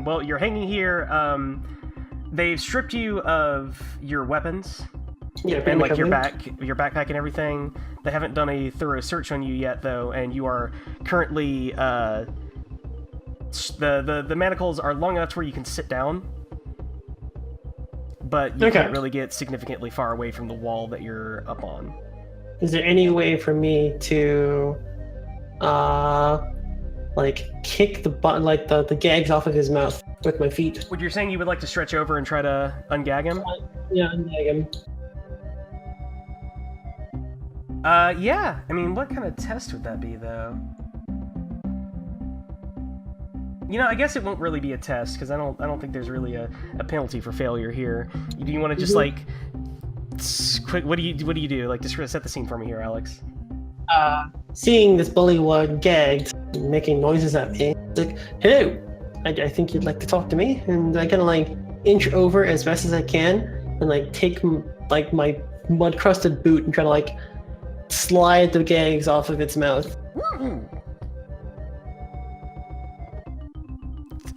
Well, you're hanging here. They've stripped you of your weapons. Yeah, and like your covering. your backpack and everything. They haven't done a thorough search on you yet, though, and you are currently the manacles are long enough to where you can sit down, but you can't really get significantly far away from the wall that you're up on. Is there any way for me to, like, kick the gags off of his mouth with my feet? What you're saying, you would like to stretch over and try to ungag him? Yeah, ungag him. Yeah. I mean, what kind of test would that be, though? You know, I guess it won't really be a test because I don't think there's really a penalty for failure here. Do you want to just like quick? What do you do? Like, just set the scene for me here, Alex. Seeing this bullywug gagged, and making noises at me, it's like, hello, I think you'd like to talk to me, and I kind of like inch over as best as I can, and like take like my mud crusted boot and try to like slide the gags off of its mouth.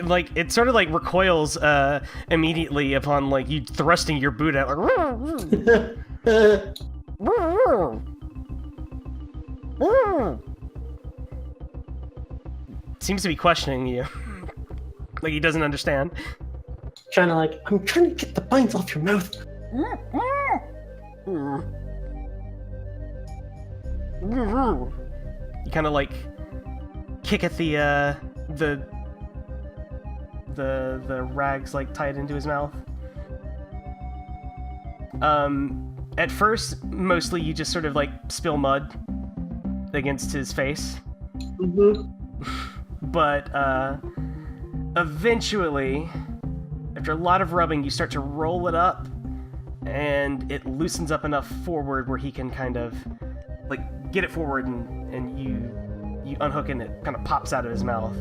Like, it sort of like recoils immediately upon like you thrusting your boot out. Like, seems to be questioning you. Like he doesn't understand. I'm trying to get the binds off your mouth. You kind of like kick at the rags like tied into his mouth. At first, mostly you just sort of like spill mud against his face. But eventually, after a lot of rubbing, you start to roll it up, and it loosens up enough forward where he can kind of like get it forward, and you unhook, and it kind of pops out of his mouth.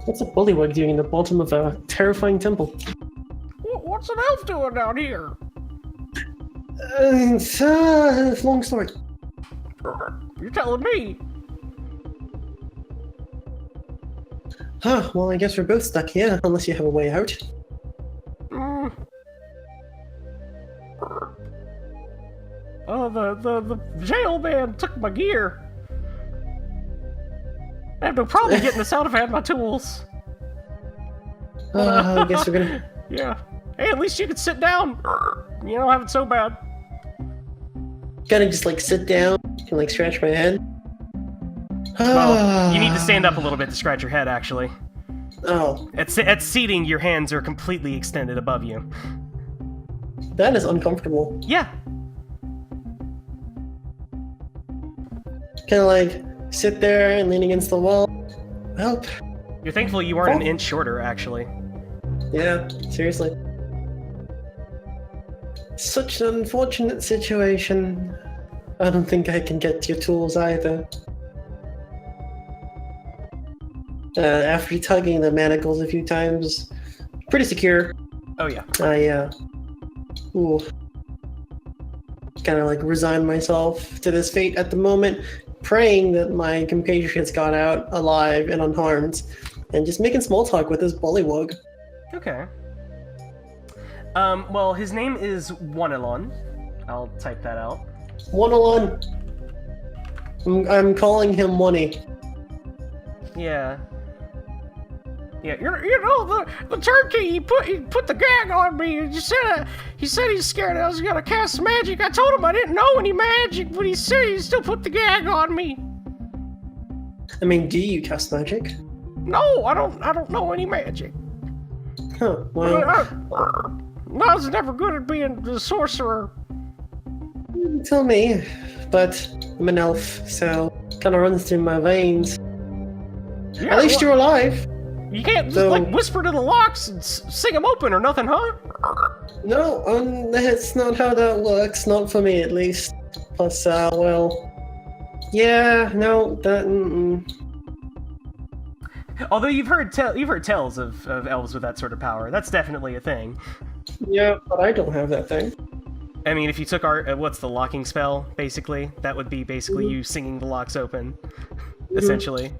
What's a bullywug doing in the bottom of a terrifying temple? What's an elf doing down here? It's a long story. You're telling me. Huh, well, I guess we're both stuck here, unless you have a way out. Oh, the jail man took my gear. I have no problem getting this out if I had my tools. I guess we're gonna... Yeah. Hey, at least you can sit down. You don't have it so bad. Gotta just, like, sit down and, like, scratch my head. Well, you need to stand up a little bit to scratch your head, actually. Oh. At seating, your hands are completely extended above you. That is uncomfortable. Yeah. Kinda, like, sit there and lean against the wall. Well... You're thankful you aren't an inch shorter, actually. Yeah, seriously. Such an unfortunate situation. I don't think I can get your tools either. After tugging the manacles a few times, pretty secure. Oh yeah. Kind of like resign myself to this fate at the moment, praying that my compatriots got out alive and unharmed, and just making small talk with this bullywug. Okay. Well, his name is Wanelon. I'll type that out. Wanelon. I'm calling him Wonny. Yeah. Yeah, you know the turkey. He put the gag on me. He said he's scared I was gonna cast magic. I told him I didn't know any magic, but he said he still put the gag on me. I mean, do you cast magic? No, I don't know any magic. Huh. Well, I was never good at being a sorcerer. tell me, but I'm an elf, so kind of runs through my veins. Yeah, At least you're alive. You can't just like whisper to the locks and sing them open or nothing, huh? No, that's not how that works. Not for me, at least. Plus, well, yeah, no, that. Although you've heard tales of elves with that sort of power. That's definitely a thing. Yeah, but I don't have that thing. I mean, if you took our what's the locking spell? Basically, that would be basically you singing the locks open, essentially.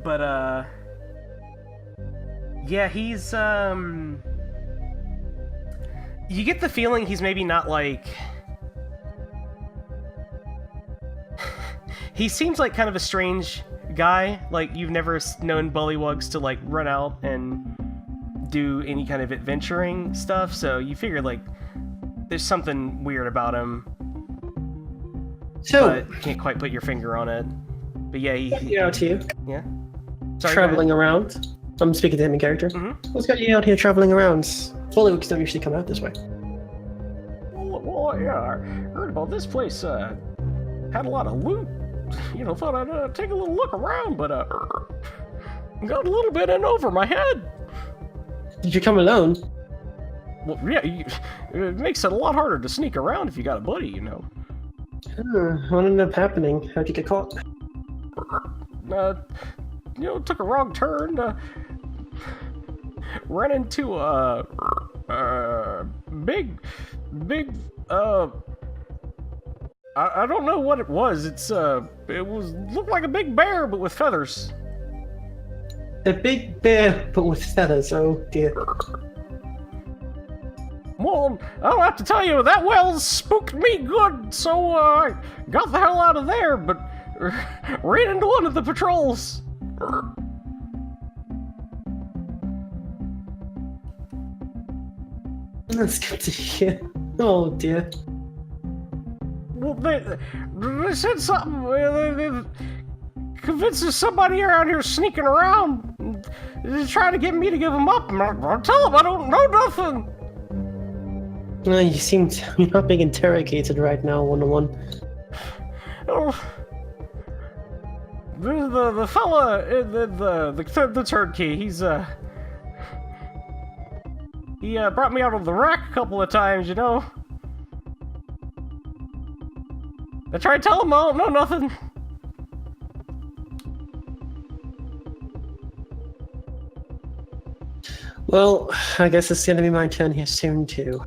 But yeah, he's you get the feeling he's maybe not like. He seems like kind of a strange guy. Like you've never known bullywugs to like run out and do any kind of adventuring stuff, so you figure like there's something weird about him, So, but can't quite put your finger on it. But yeah, he out here, yeah. Sorry, traveling around. I'm speaking to him in character. Mm-hmm. What's got you out here traveling around? Bullywugs don't usually come out this way. Well, yeah, I heard about this place. Had a lot of loot. You know, thought I'd take a little look around, but got a little bit in over my head. Did you come alone? Well, yeah, it makes it a lot harder to sneak around if you got a buddy, you know. What ended up happening? How'd you get caught? You know, took a wrong turn. Ran into a big. I don't know what it was. Looked like a big bear, but with feathers. A big bear, but with feathers. Oh dear. Well, I don't have to tell you, that well spooked me good, so I got the hell out of there, but ran into one of the patrols. That's good to hear. Oh dear. Well, they said something. They convinced there's somebody around here sneaking around, trying to get me to give them up. I'll tell them I don't know nothing. You seem you're not being interrogated right now, 101. Oh, the fella, the turnkey, he brought me out of the rack a couple of times, you know. I tried to tell him I don't know nothing. Well, I guess it's gonna be my turn here soon too.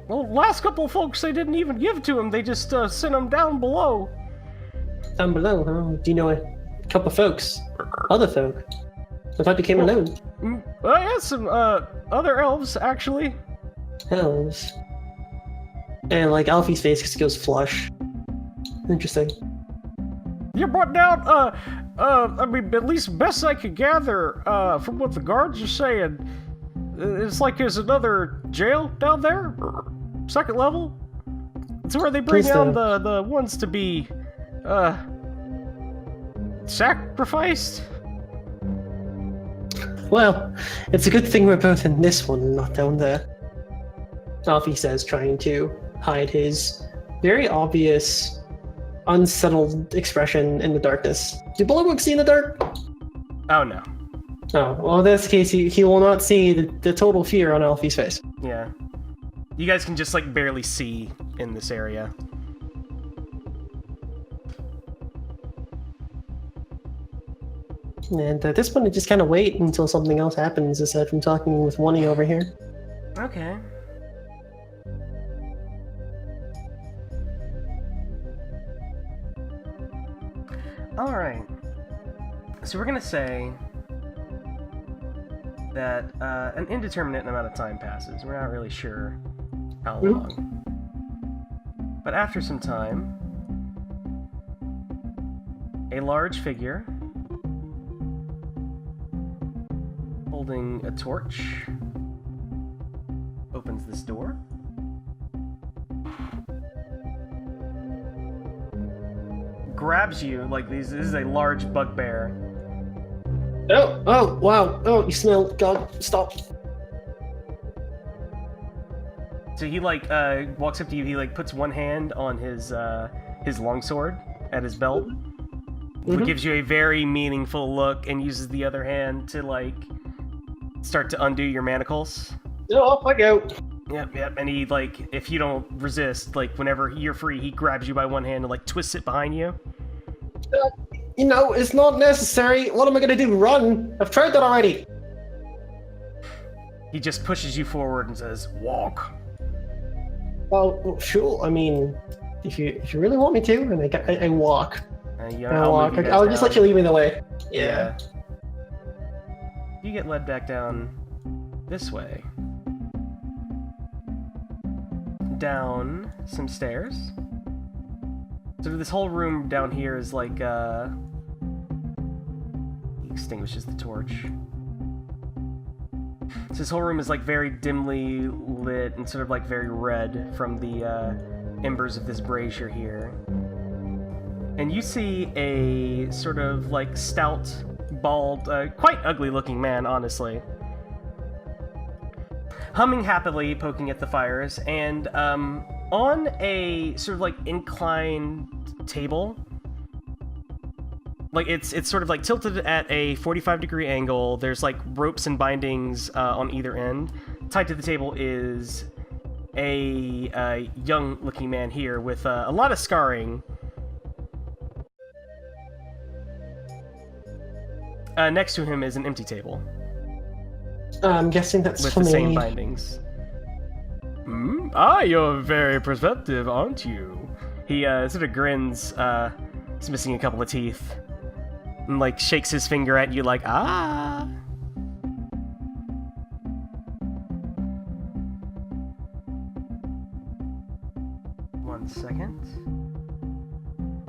Well, last couple of folks, they didn't even give to him. They just sent him down below. Down below, huh? Do you know a couple folks? Other folk? I thought you came alone. I had some other elves, actually. Elves. And like Alfie's face just goes flush. Interesting. You brought down, I mean, at least best I could gather, from what the guards are saying, it's like there's another jail down there, second level. It's where they bring Please down don't. the ones to be, sacrificed. Well, it's a good thing we're both in this one, not down there. Alfie says, trying to hide his very obvious, unsettled expression in the darkness. Do bullywugs see in the dark? Oh, no. Oh, well, in this case, he will not see the total fear on Alfie's face. Yeah. You guys can just, like, barely see in this area. And at this point, I just kind of wait until something else happens, aside from talking with Wonnie over here. Okay. Alright. So we're gonna say that an indeterminate amount of time passes. We're not really sure how long. But after some time, a large figure holding a torch opens this door. Grabs you like this is a large bugbear. Oh, wow. Oh, you smell. God, stop. So he like walks up to you. He like puts one hand on his longsword at his belt. He gives you a very meaningful look and uses the other hand to like start to undo your manacles. Oh, off I go. Yep. And he like if you don't resist, like whenever you're free, he grabs you by one hand and like twists it behind you. You know, it's not necessary. What am I gonna do? Run? I've tried that already. He just pushes you forward and says, "Walk." Well, sure. I mean, if you really want me to, and I walk. I'll walk. move you guys I'll just down. let you lead me the way. Yeah. You get led back down this way. Down some stairs. So this whole room down here is like, he extinguishes the torch. So this whole room is like very dimly lit and sort of like very red from the embers of this brazier here. And you see a sort of like stout, bald, quite ugly looking man, honestly. Humming happily, poking at the fires, and on a sort of like inclined table, like it's sort of like tilted at a 45-degree angle. There's like ropes and bindings on either end. Tied to the table is a young-looking man here with a lot of scarring. Next to him is an empty table I'm guessing that's with for the me. same bindings. Ah, you're very perceptive, aren't you? He sort of grins, he's missing a couple of teeth, and like shakes his finger at you like, ah. One second.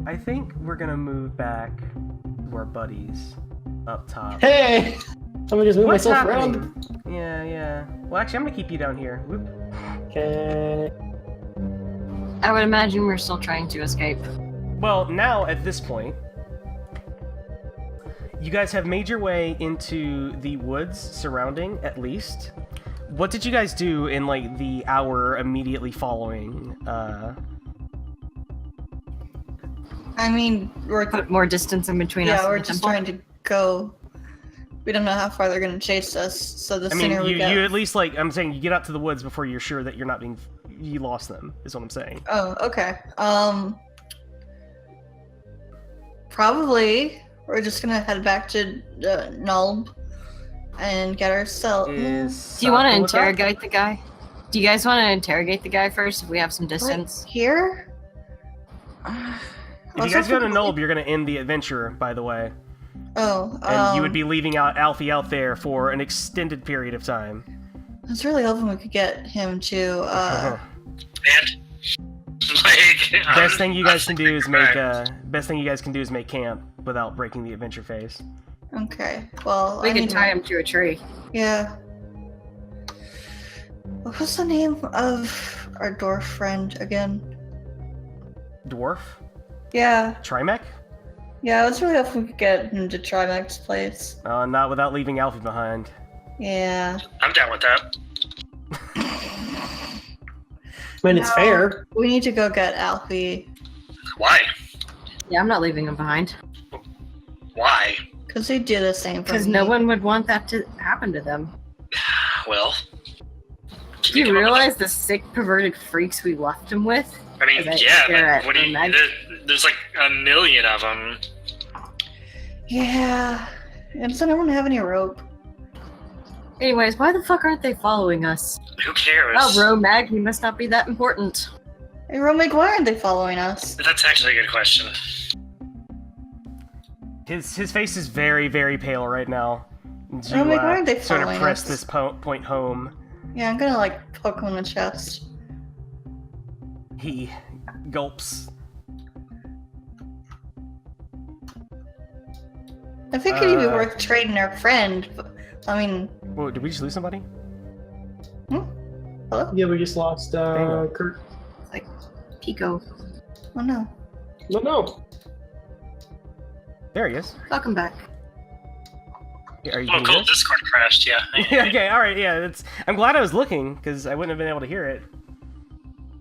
I think we're gonna move back to our buddies up top. Hey! I'm gonna just move What's myself happening? around. Yeah. Well, actually, I'm gonna keep you down here. Whoop. Okay. I would imagine we're still trying to escape. Well, now at this point, you guys have made your way into the woods surrounding, at least. What did you guys do in like the hour immediately following? I mean, we're Put more distance in between us. yeah, and we're the just temple. trying to go. We don't know how far they're gonna chase us, so the I mean, sooner we you go. at least like I'm saying you get out to the woods before you're sure that you're not being you lost them. Is what I'm saying. Oh, okay. Probably we're just gonna head back to Nulb and get ourselves. Do you want to interrogate the guy? Do you guys want to interrogate the guy first if we have some distance? Here? If you guys go to Nulb, you're gonna end the adventure. By the way. Oh, And you would be leaving out Alfie out there for an extended period of time. I was really hoping we could get him to. And like Best thing you guys can do is make camp without breaking the adventure phase. Okay. Well, We I could mean, tie him to a tree. Yeah. What was the name of our dwarf friend again? Dwarf? Yeah. Trimek? Yeah, I was really hoping we could get him to Trimex's place. Not without leaving Alfie behind. Yeah. I'm down with that. I mean, it's fair. We need to go get Alfie. Why? Yeah, I'm not leaving him behind. Why? Because he did the same for Because me. no one would want that to happen to them. Well, Do you realize the sick, perverted freaks we left him with? I mean, Okay, yeah, yeah, but what do you? Meg. There's like a million of them. Yeah. And does anyone have any rope? Anyways, why the fuck aren't they following us? Who cares? Oh, Romag, he must not be that important. Hey, Romig, why aren't they following us? That's actually a good question. His face is very, very pale right now. Oh my God, they sort of following press us? this point home. Yeah, I'm gonna like poke him in the chest. He gulps. I think it'd be worth trading our friend. But, I mean, Whoa, did we just lose somebody? hello? Yeah, we just lost Dang. Kurt. Pico. Oh no. No. There he is. Welcome back. Are you Oh, can you cool. hear us? Discord crashed. Yeah. Okay, all right, yeah. I'm glad I was looking because I wouldn't have been able to hear it.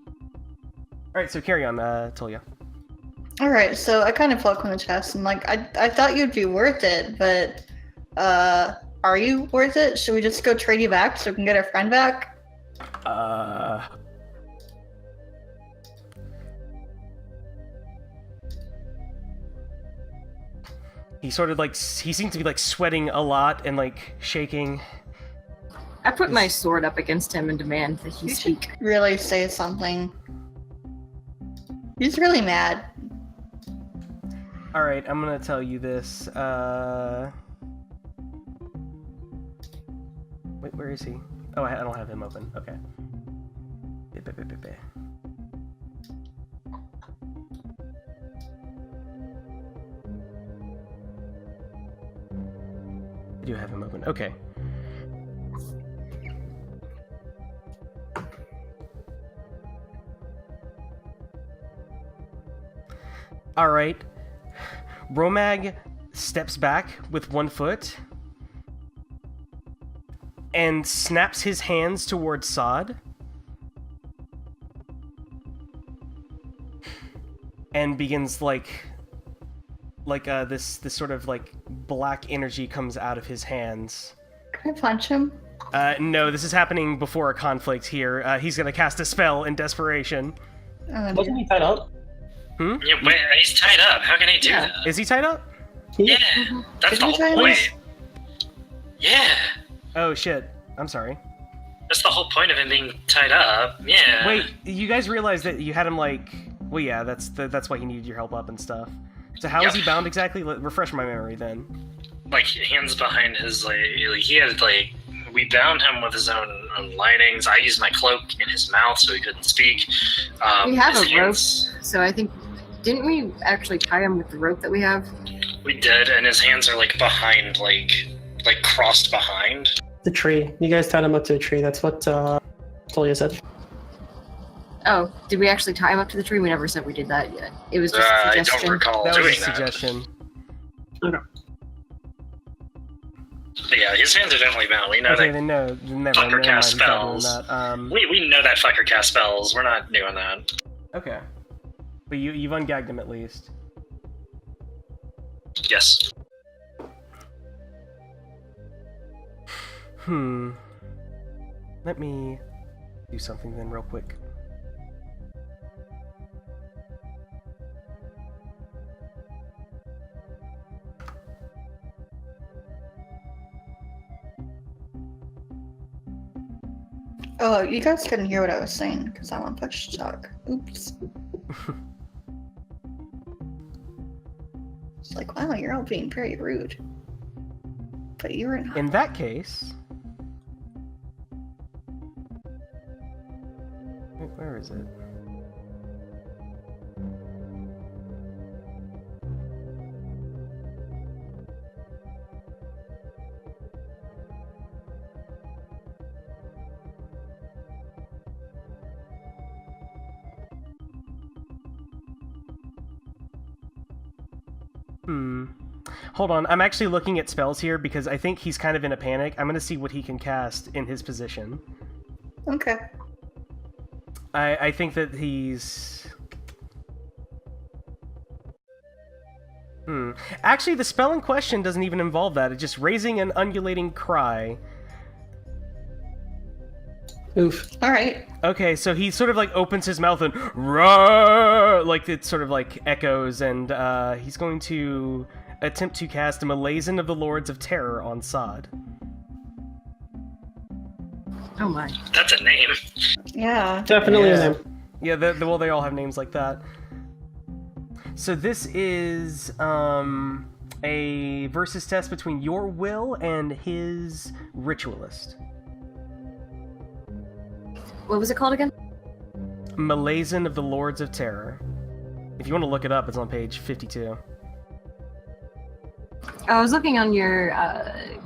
All right, so carry on, Tolia. Alright, so I kind of poke him in the chest and like, I thought you'd be worth it, but, are you worth it? Should we just go trade you back so we can get our friend back? He sort of like he seems to be like sweating a lot and like shaking. I put my sword up against him and demand that he You speak. should really say something. He's really mad. Alright, I'm gonna tell you this. Wait, where is he? Oh, I don't have him open. Okay. I do have him open. Okay. Alright. Romag steps back with one foot and snaps his hands towards Sod. And begins this sort of like black energy comes out of his hands. Can I punch him? No, this is happening before a conflict here. He's gonna cast a spell in desperation. Oh, Wasn't he tied up? Hmm? Yeah, wait, he's tied up. How can he do that? Is he tied up? Yeah, that's Did the we whole tie him? point. Yeah, Oh shit. I'm sorry. that's the whole point of him being tied up. Yeah. Wait, you guys realize that you had him like... Well, yeah, that's why he needed your help up and stuff. So how is he bound exactly? Refresh my memory then. Like hands behind his he had we bound him with his own linings. I used my cloak in his mouth so he couldn't speak. We have his a rope, hands- so I think... Didn't we actually tie him with the rope that we have? We did, and his hands are like behind, like crossed behind. The tree. You guys tied him up to a tree. That's what Tolia said. Oh, did we actually tie him up to the tree? We never said we did that yet. It was just a I suggestion. don't recall That was doing a that. suggestion. But yeah, his hands are definitely bound. We know Okay, that. then no. Never Fucker mind. cast He's not doing spells. that. We know that fucker cast spells. We're not doing that. Okay. But you've ungagged him at least. Yes. Let me do something then real quick. Oh, you guys couldn't hear what I was saying because I'm on push talk. Oops. It's like, wow, you're all being very rude. But you were not. In that case... Wait, where is it? Hold on, I'm actually looking at spells here because I think he's kind of in a panic. I'm gonna see what he can cast in his position. Okay. I think that he's... Actually, the spell in question doesn't even involve that. It's just raising an undulating cry. Oof. Alright. Okay, so he sort of like opens his mouth and roar, like it sort of like echoes, and he's going to attempt to cast a Malazin of the Lords of Terror on Sod. Oh my. That's a name. Yeah. Definitely Yeah. a name. Yeah, well, they all have names like that. So this is a versus test between your will and his ritualist. What was it called again? Malazin of the Lords of Terror. If you want to look it up, it's on page 52. I was looking on your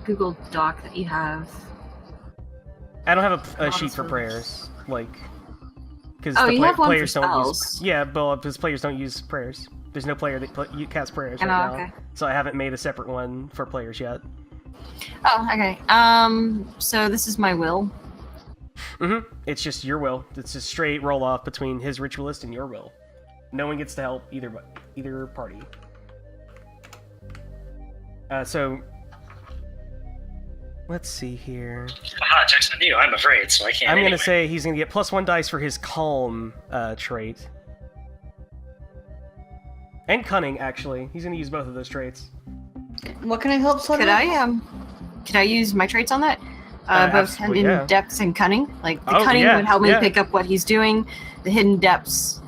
Google Doc that you have. I don't have a sheet for Awesome. prayers, like, because Oh, you have one for players don't use. spells. Yeah, but because players don't use prayers. There's no player that you cast prayers Oh, right now, okay. so I haven't made a separate one for players yet. Oh, okay. So this is my will. It's just your will. It's a straight roll off between his ritualist and your will. No one gets to help either party. So let's see here. Aha, Jackson knew. I'm afraid, so I can't. I'm gonna anyway. say he's gonna get +1 dice for his calm trait. And cunning, actually. He's gonna use both of those traits. What can I help Sod Could with? I use my traits on that? both hidden yeah. depths and cunning. Like the Oh, cunning yeah, would help me yeah. pick up what he's doing. The hidden depths.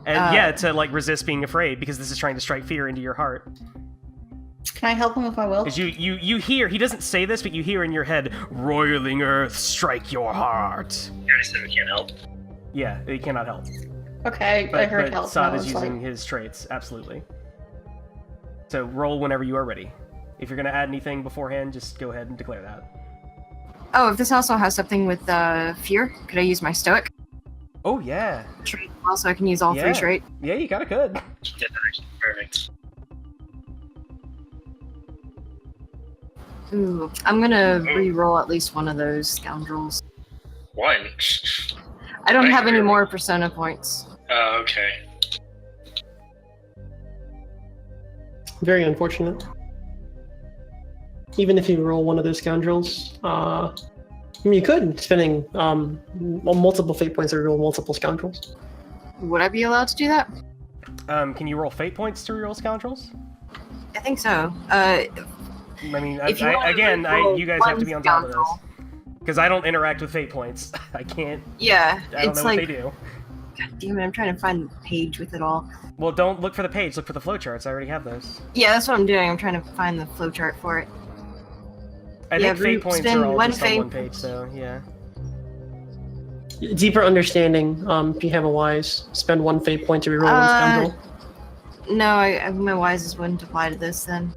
And yeah, to like resist being afraid, because this is trying to strike fear into your heart. Can I help him with my will? Because you hear, he doesn't say this, but you hear in your head, roiling earth, strike your heart. You already said we can't help. Yeah, he cannot help. Okay, I heard help. Sod and I is was using like, his traits, absolutely. So roll whenever you are ready. If you're going to add anything beforehand, just go ahead and declare that. Oh, if this also has something with fear, could I use my stoic Oh, yeah. trait? Also, I can use all Yeah. three trait. Yeah, you got it good. Yeah, actually, perfect. Ooh, I'm gonna re-roll at least one of those scoundrels. One. I don't have any Really? more persona points. Oh, okay. Very unfortunate. Even if you roll one of those scoundrels, I mean, you could, spending multiple fate points to roll multiple scoundrels. Would I be allowed to do that? Can you roll fate points to reroll scoundrels? I think so. I mean, If you wanna re-roll you guys have one to be on top of this. scoundrel. Because I don't interact with fate points. I can't, Yeah, I don't it's know like, what they do. God damn it, I'm trying to find the page with it all. Well, don't look for the page, look for the flowcharts. I already have those. Yeah, that's what I'm doing. I'm trying to find the flowchart for it. I Yeah, think fate points spend are all one just on fate- one page, so yeah. Deeper understanding, if you have a wise, spend one fate point to reroll one scoundrel. No, my wises wouldn't apply to this then.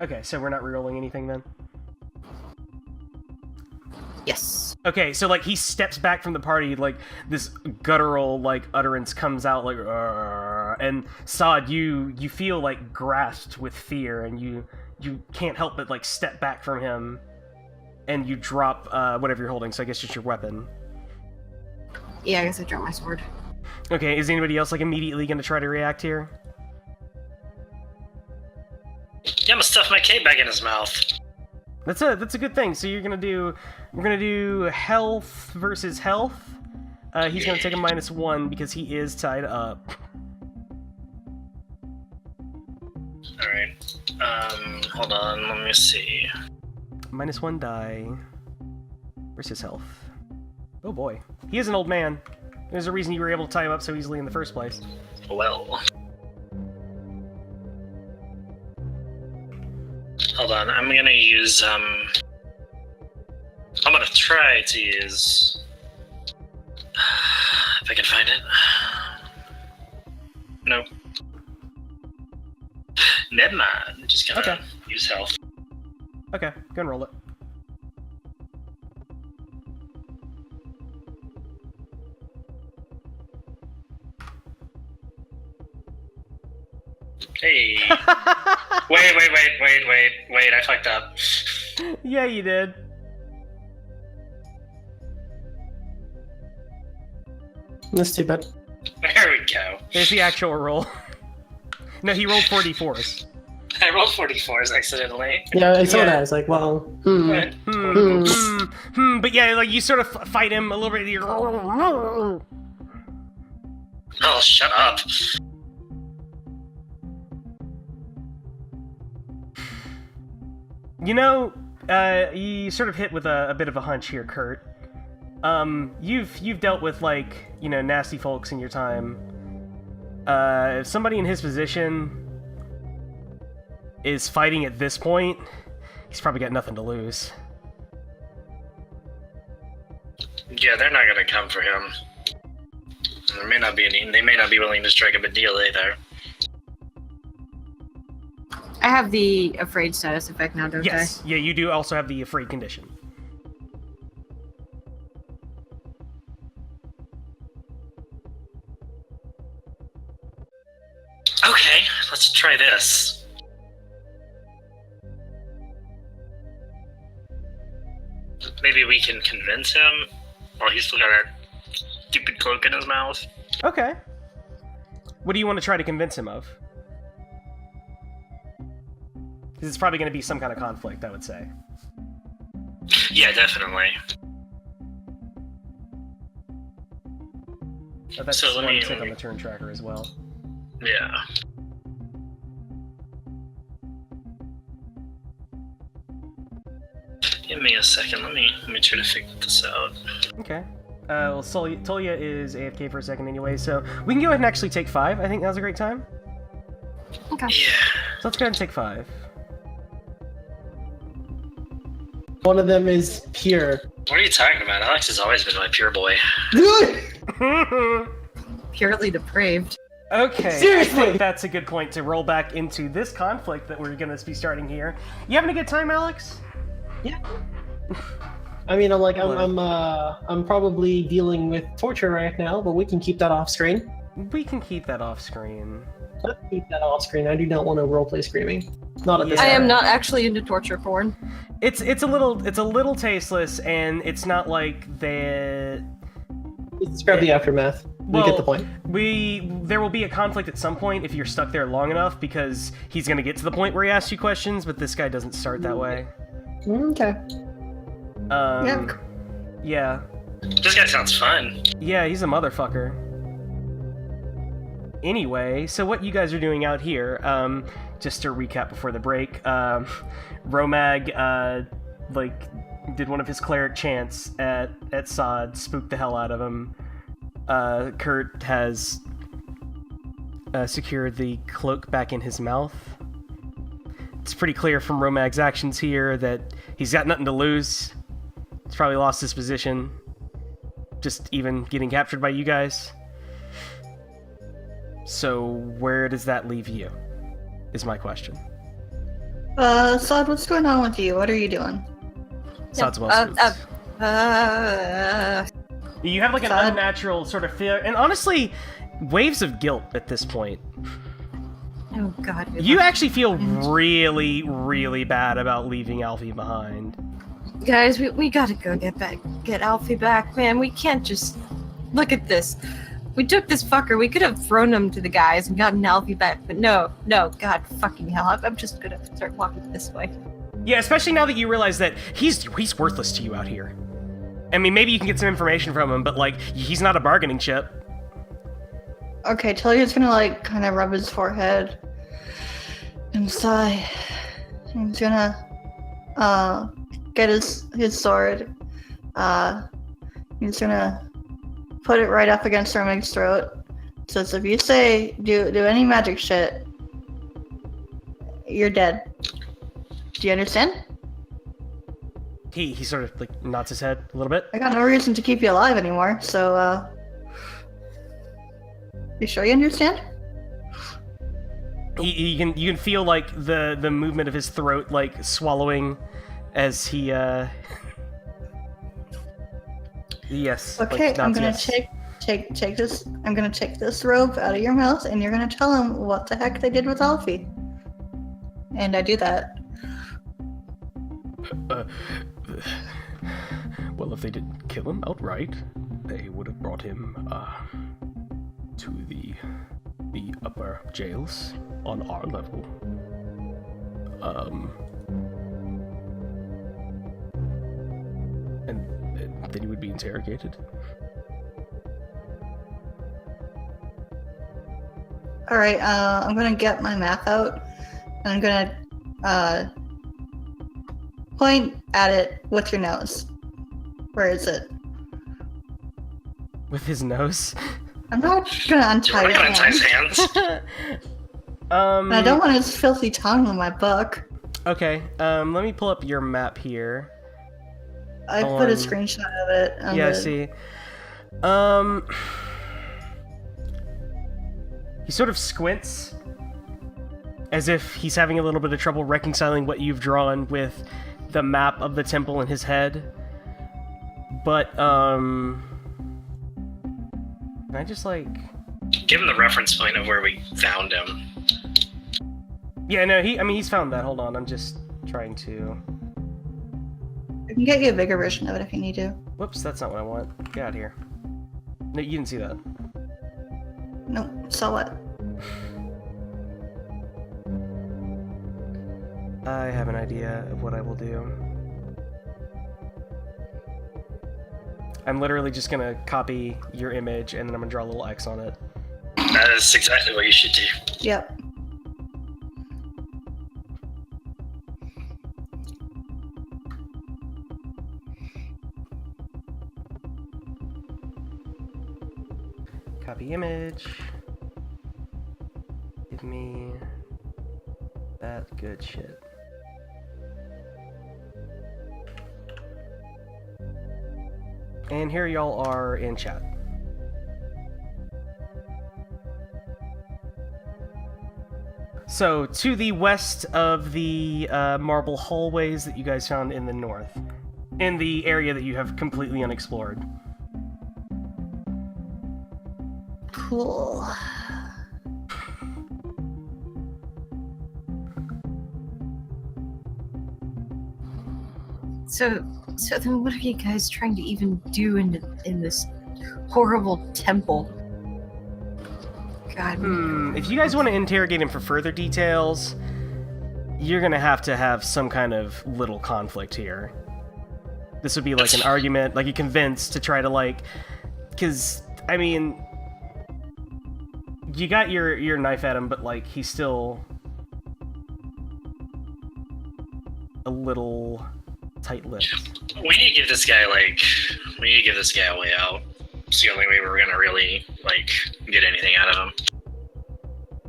Okay, so we're not rerolling anything then? Yes. Okay, so like he steps back from the party, like this guttural like utterance comes out like, "Arr," and Sod, you feel like grasped with fear, and you can't help but like step back from him, and you drop whatever you're holding. So I guess just your weapon. Yeah, I guess I dropped my sword. Okay, is anybody else like immediately going to try to react here? Yeah, I'm gonna stuff my cape back in his mouth. That's a good thing. So we're gonna do health versus health. He's gonna take a -1 because he is tied up. Alright. Hold on, let me see. -1 die versus health. Oh boy, he is an old man. There's a reason you were able to tie him up so easily in the first place. Well. Hold on, I'm gonna use, I'm gonna try to use... if I can find it. Nope. Never mind, just gonna Okay. use health. Okay, go and roll it. Hey! Wait, I fucked up. Yeah, you did. That's too bad. There we go. There's the actual roll. No, he rolled 4d4s. I rolled 44s accidentally. Yeah, I saw Yeah. that. I was like, well, But yeah, like you sort of fight him a little bit. You're... Oh, shut up. You know, you sort of hit with a bit of a hunch here, Kurt. You've dealt with like, you know, nasty folks in your time. If somebody in his position is fighting at this point, he's probably got nothing to lose. Yeah, they're not gonna come for him. There may not be any. They may not be willing to strike up a deal either. I have the afraid status effect now, don't Yes, yeah, you do also have the afraid condition. Okay, let's try this. Maybe we can convince him while he's still got that stupid cloak in his mouth. Okay. What do you want to try to convince him of? Because it's probably going to be some kind of conflict, I would say. Yeah, definitely. Oh, that's So let one me- tick on the turn tracker as well. Yeah. Give me a second. Let me try to figure this out. Okay. Well, Tolia is AFK for a second anyway, so we can go ahead and actually take 5. I think now's a great time. Okay. Yeah. So let's go ahead and take 5. One of them is pure. What are you talking about? Alex has always been my pure boy. Purely depraved. Okay. Seriously! I think that's a good point to roll back into this conflict that we're going to be starting here. You having a good time, Alex? Yeah. I mean, I'm probably dealing with torture right now, but we can keep that off screen. We can keep that off screen. Let's keep that off screen. I do not want to roleplay screaming. Not at this I time. am not actually into torture porn. It's a little tasteless, and it's not like the. Let's describe the aftermath. We get the point. There will be a conflict at some point if you're stuck there long enough, because he's going to get to the point where he asks you questions, but this guy doesn't start that way. Okay. Yeah. This guy sounds fun. Yeah, he's a motherfucker. Anyway, so what you guys are doing out here, just to recap before the break, Romag, did one of his cleric chants at Sod, spooked the hell out of him. Kurt has secured the cloak back in his mouth. It's pretty clear from Romag's actions here that he's got nothing to lose. He's probably lost his position, just even getting captured by you guys. So where does that leave you, is my question. Sod, what's going on with you? What are you doing? Sod's well spooked. You have like an Sod? unnatural sort of fear, and honestly, waves of guilt at this point. Oh god. You actually feel really, really bad about leaving Alfie behind. Guys, we gotta go get Alfie back, man. We can't just look at this. We took this fucker. We could have thrown him to the guys and gotten Alfie back, but no, god fucking hell. I'm just gonna start walking this way. Yeah, especially now that you realize that he's worthless to you out here. I mean, maybe you can get some information from him, but like, he's not a bargaining chip. Okay, Talia's gonna kind of rub his forehead and sigh. He's gonna get his sword. He's gonna put it right up against Romag's throat. Says, if you say do any magic shit, you're dead. Do you understand? He sort of like nods his head a little bit. I got no reason to keep you alive anymore, so you sure you understand? You can feel like the movement of his throat like swallowing as he yes. Okay, like, I'm nods gonna yes. take this. I'm gonna take this rope out of your mouth, and you're gonna tell him what the heck they did with Alfie. And I do that. Well, if they didn't kill him outright, they would have brought him to the upper jails on our level. And then he would be interrogated. All right, I'm gonna get my map out, and I'm gonna point at it with your nose. Where is it? With his nose? I'm not gonna untie We're your not gonna tie his hands. hands. And I don't want his filthy tongue on my book. Okay, let me pull up your map here. I put a screenshot of it. Yeah, I see. He sort of squints, as if he's having a little bit of trouble reconciling what you've drawn with the map of the temple in his head. But, can I just, like... Give him the reference point of where we found him. Yeah, no, he's found that. Hold on, I'm just trying to... I can get you a bigger version of it if you need to. Whoops, that's not what I want. Get out of here. No, you didn't see that. Nope, so what? I have an idea of what I will do. I'm literally just gonna copy your image and then I'm gonna draw a little X on it. That is exactly what you should do. Yep. the image. Give me that good shit. And here y'all are in chat. So, to the west of the marble hallways that you guys found in the north. In the area that you have completely unexplored. Cool. So then what are you guys trying to even do in this horrible temple? God. If you guys want to interrogate him for further details, you're gonna have to have some kind of little conflict here. This would be like an argument, like you convince to try to like, because I mean, you got your knife at him, but like he's still a little tight-lipped. We need to give this guy a way out. It's the only way we're gonna really like get anything out of him.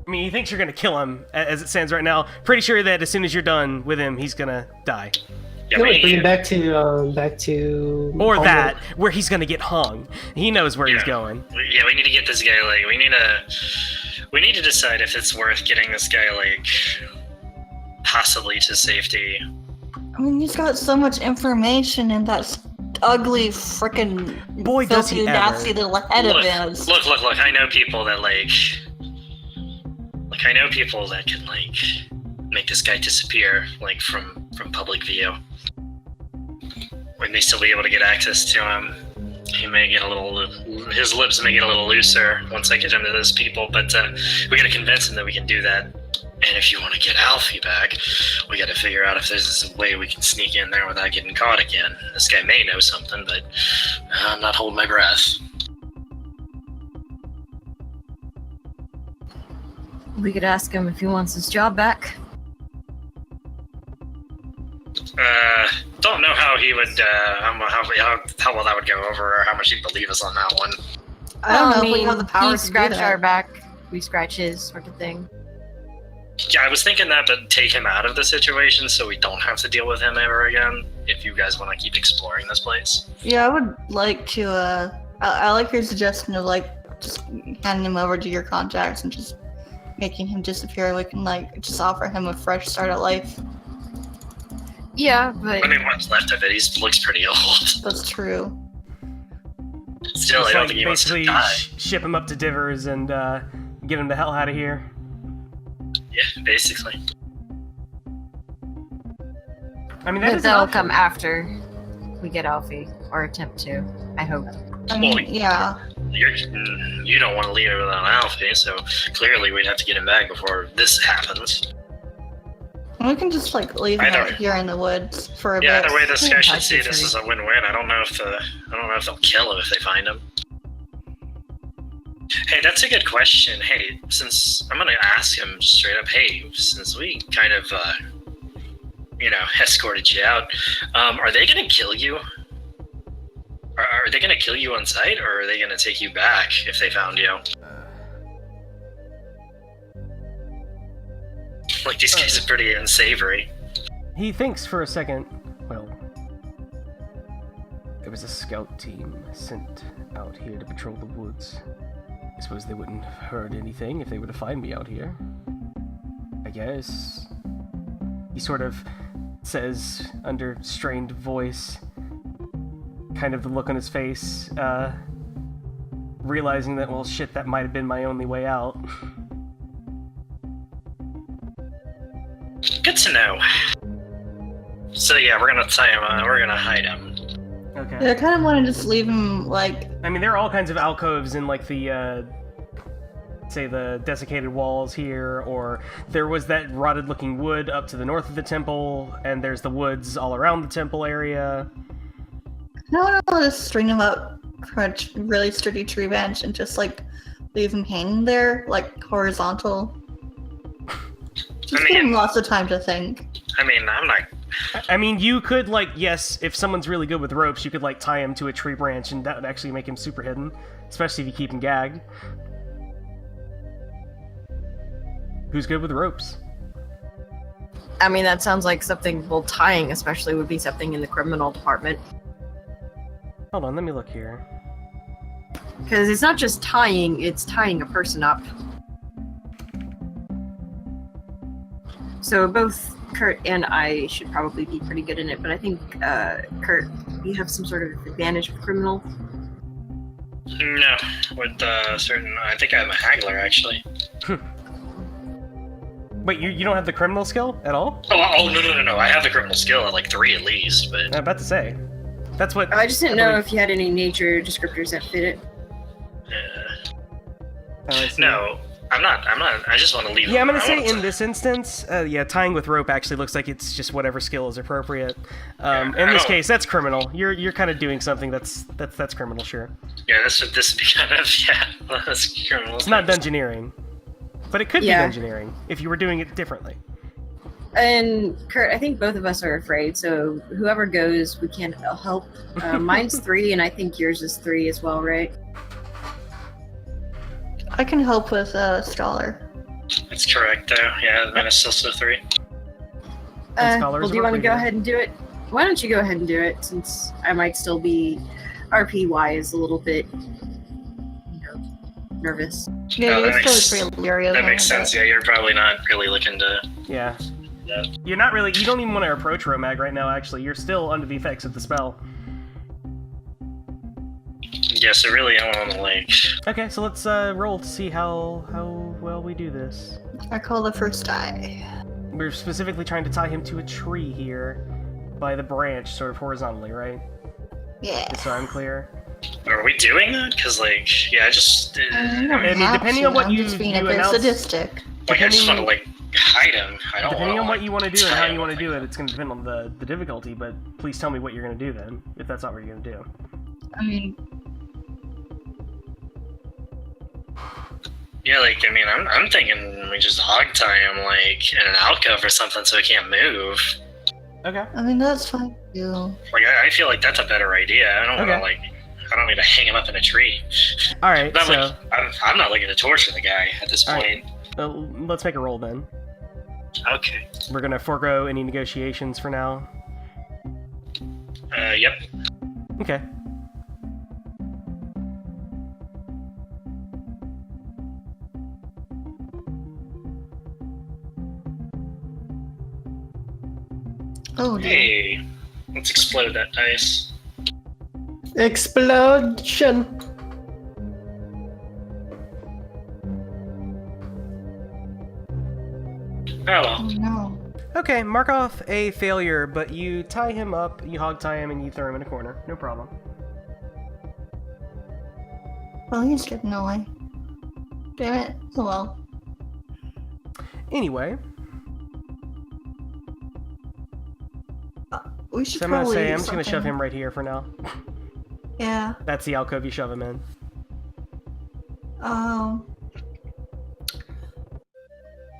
I mean, he thinks you're gonna kill him as it stands right now. Pretty sure that as soon as you're done with him, he's gonna die. Yeah, No, we bring need him back to. Or Palmer. that, where he's gonna get hung. He knows where he's going. Yeah, we need to get this guy like we need to decide if it's worth getting this guy like possibly to safety. I mean, he's got so much information in that ugly, frickin' Boy, does he filthy, ever. nasty little head of his. Look! I know people that can like make this guy disappear like from public view. We may still be able to get access to him. His lips may get a little looser once I get him to those people, but we gotta convince him that we can do that. And if you want to get Alfie back, we gotta figure out if there's a way we can sneak in there without getting caught again. This guy may know something, but I'm not holding my breath. We could ask him if he wants his job back. Don't know how he would, how well that would go over, or how much he'd believe us on that one. I don't know if we have the power he to scratch do that. our back, we scratch his, sort of thing. Yeah, I was thinking that, but take him out of the situation so we don't have to deal with him ever again, if you guys want to keep exploring this place. Yeah, I would like to, I like your suggestion of, like, just handing him over to your contacts and just making him disappear. We can, like, just offer him a fresh start at life. Yeah, but I mean, what's left of it, he looks pretty old. That's true. Still, I Just don't like think he wants to basically die. ship him up to Divers and get him the hell out of here. Yeah, basically. I mean, that is an that'll option. come after we get Alfie, or attempt to, I hope. I mean, Well, yeah. You don't want to leave it without Alfie, so clearly we'd have to get him back before this happens. We can just, like, leave him Either- out here in the woods for a Yeah, bit. either way, this guy should Touch see the this tree. as a win-win. I don't know if they'll kill him if they find him. Hey, that's a good question. Hey, since I'm gonna ask him straight up, hey, since we kind of, escorted you out, are they gonna kill you? Are they gonna kill you on sight, or are they gonna take you back if they found you? Like, these guys are pretty unsavory. He thinks for a second. Well, there was a scout team sent out here to patrol the woods. I suppose they wouldn't have heard anything if they were to find me out here. I guess. He sort of says under strained voice, kind of the look on his face, realizing that, well, shit, that might have been my only way out. Good to know. So yeah, we're gonna tie him. We're gonna hide him. Okay. Yeah, I kind of want to just leave him, like, I mean, there are all kinds of alcoves in, like, the, say, the desiccated walls here, or there was that rotted-looking wood up to the north of the temple, and there's the woods all around the temple area. no, I want to just string him up from a really sturdy tree bench and just, like, leave him hanging there, like, horizontal. Just give him lots of time to think. I mean, I'm not. I mean, you could, like, yes, if someone's really good with ropes, you could, like, tie him to a tree branch, and that would actually make him super hidden, especially if you keep him gagged. Who's good with ropes? I mean, that sounds like something, well, tying especially would be something in the criminal department. Hold on, let me look here. Because it's not just tying, it's tying a person up. So both Kurt and I should probably be pretty good in it, but I think, Kurt, you have some sort of advantage with criminal? No, with certain. I think I'm a haggler actually. Wait, you don't have the criminal skill at all? Oh no! I have the criminal skill at like 3 at least, but. I'm about to say. That's what. I just didn't know if you had any nature descriptors that fit it. No, I'm not. I just want to leave. Yeah, I'm gonna say in this instance, yeah, tying with rope actually looks like it's just whatever skill is appropriate. In this case, that's criminal. You're kind of doing something that's criminal, sure. Yeah, this would be kind of that's criminal. It's not dungeoneering, but it could be dungeoneering if you were doing it differently. And Kurt, I think both of us are afraid, so whoever goes, we can't help. Mine's 3, and I think yours is 3 as well, right? I can help with Scholar. That's correct, though. Yeah, mine is also 3. Well, do you want to go ahead and do it? Why don't you go ahead and do it, since I might still be RP-wise a little bit, nervous. Yeah, you're still pretty leery. That makes sense. Yeah, you're probably not really looking to. Yeah. You're not really. You don't even want to approach Romag right now. Actually, you're still under the effects of the spell. Yeah, so really, I want to like. Okay, so let's roll to see how well we do this. I call the first die. We're specifically trying to tie him to a tree here, by the branch, sort of horizontally, right? Yeah. Just so I'm clear. Are we doing that? Because like, yeah, I just. I mean, depending on what you announce. Sadistic. Like, I just want to like hide him. I don't. Depending on what you want to do and how you want to do it, it's going to depend on the difficulty. But please tell me what you're going to do then, if that's not what you're going to do. I mean. Yeah, like, I mean, I'm thinking we just hog tie him, like, in an alcove or something so he can't move. Okay. I mean, that's fine, too. Like, I feel like that's a better idea. I don't want to, like, I don't need to hang him up in a tree. Alright, so... Like, I'm not looking to torture the guy at this point. Let's make a roll, then. Okay. We're gonna forego any negotiations for now. Yep. Okay. Oh, dear. Hey, let's explode that dice. Explosion! Oh well. Oh, no. Okay, mark off a failure, but you tie him up, you hog tie him, and you throw him in a corner. No problem. Well, he's getting away. Damn it. Oh, well. Anyway, We should so I'm gonna probably say do I'm just gonna shove something. him right here for now. Yeah. That's the alcove you shove him in.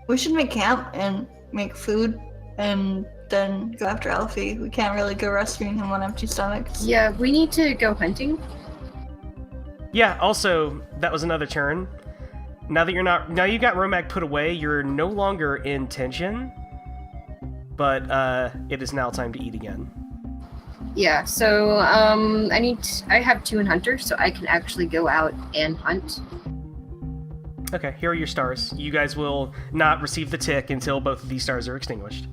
We should make camp and make food and then go after Alfie. We can't really go rescuing him on empty stomachs. Yeah, we need to go hunting. Yeah, also, that was another turn. Now that now you got Romag put away, you're no longer in tension, but it is now time to eat again. Yeah, so I have 2 in Hunter, so I can actually go out and hunt. Okay, here are your stars. You guys will not receive the tick until both of these stars are extinguished.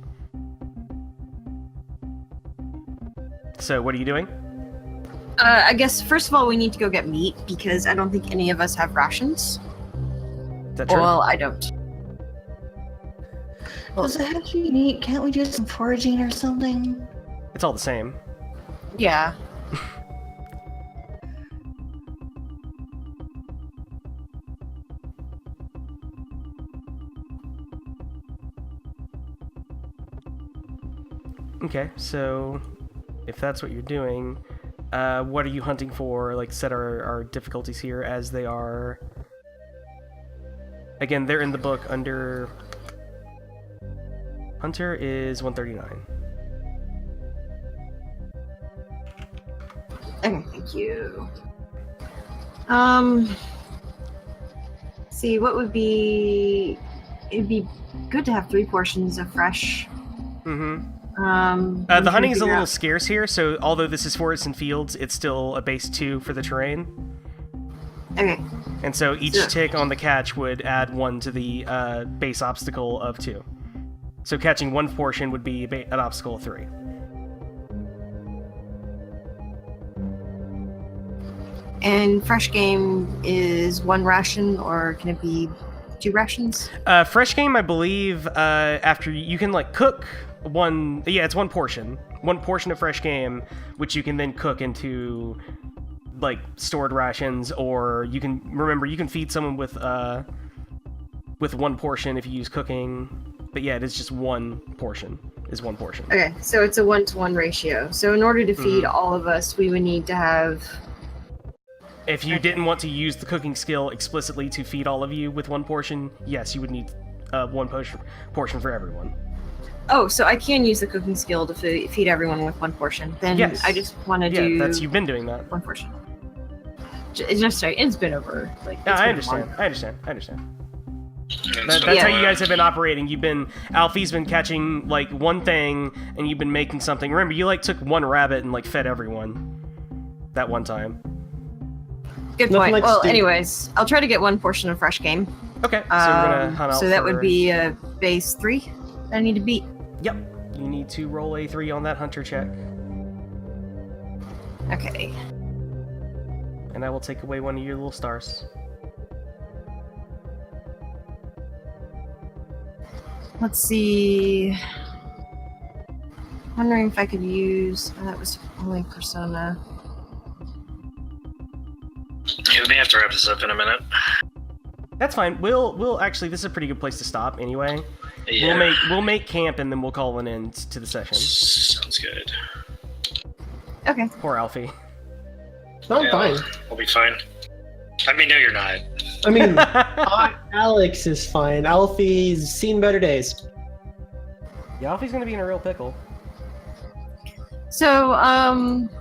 So, what are you doing? I guess, first of all, we need to go get meat, because I don't think any of us have rations. Is that true? Well, I don't. Does it have to be meat? Can't we do some foraging or something? It's all the same. Yeah. Okay, so if that's what you're doing, what are you hunting for? Like, set our difficulties here as they are. Again, they're in the book under... Hunter is 139. Okay, thank you. See, what would be... it'd be good to have 3 portions of fresh. Mm-hmm. I'm The trying to honey's a figure little out- scarce here, so although this is forests and fields, it's still a base 2 for the terrain. Okay. And so each So- tick on the catch would add 1 to the base obstacle of 2. So catching 1 portion would be an obstacle of 3. And fresh game is 1 ration, or can it be 2 rations? Fresh game, I believe, after you can like cook one. Yeah, it's 1 portion. 1 portion of fresh game, which you can then cook into like stored rations, or you can feed someone with 1 portion if you use cooking. But yeah, it is just 1 portion. Is 1 portion. Okay, so it's a 1-to-1 ratio. So in order to feed all of us, we would need to have. If you didn't want to use the cooking skill explicitly to feed all of you with 1 portion, yes, you would need 1 portion for everyone. Oh, so I can use the cooking skill to feed everyone with 1 portion. Then Yes. I just want to Yeah, do you've been doing that. 1 portion. Just sorry, it's been over. Like, Yeah, it's I been a understand. month. I understand. And That's so, how you guys have been operating. Alfie's been catching like 1 thing, and you've been making something. Remember, you like took 1 rabbit and like fed everyone that one time. Good Nothing point. like Well, stew. anyways, I'll try to get 1 portion of fresh game. Okay, so we're gonna hunt out so that for- would be a base 3 that I need to beat. Yep. You need to roll a 3 on that hunter check, Okay. and I will take away 1 of your little stars. Let's see. Wondering if I could use. Oh, that was only persona. Yeah, we may have to wrap this up in a minute. That's fine. We'll actually. This is a pretty good place to stop anyway. Yeah. We'll make camp, and then we'll call an end to the session. Sounds good. Okay. Poor Alfie. No, I'm Yeah, fine. We'll be fine. I mean, no, you're not. I mean, Alex is fine. Alfie's seen better days. Yeah, Alfie's gonna be in a real pickle. So,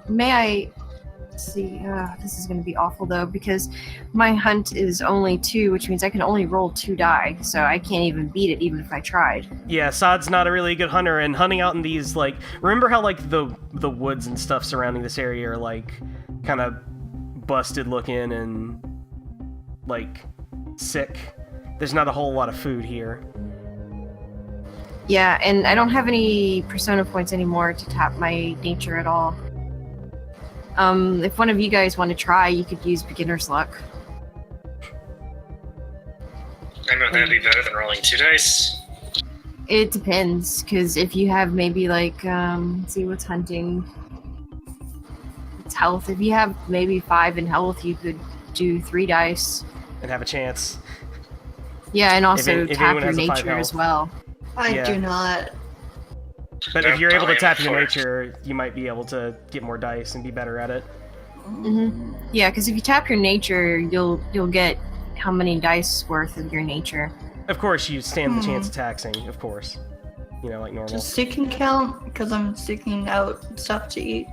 may I see? This is going to be awful though, because my hunt is only 2, which means I can only roll 2 die, so I can't even beat it, even if I tried. Yeah, Sod's not a really good hunter, and hunting out in these, like, remember how, like, the woods and stuff surrounding this area are, like, kind of busted looking and, like, sick? There's not a whole lot of food here. Yeah, and I don't have any persona points anymore to tap my nature at all. If one of you guys want to try, you could use beginner's luck. I know that'd be better than rolling 2 dice. It depends, because if you have maybe like, let's see what's hunting. It's health. If you have maybe 5 in health, you could do 3 dice. And have a chance. Yeah, and also if tap anyone your has a 5 nature health. as well. I Yeah. do not. But if you're able to tap your Before. nature, you might be able to get more dice and be better at it. Yeah, because if you tap your nature, you'll get how many dice worth of your nature. Of course, you stand the chance of taxing, of course. You know, like normal. Does seeking count? Because I'm seeking out stuff to eat.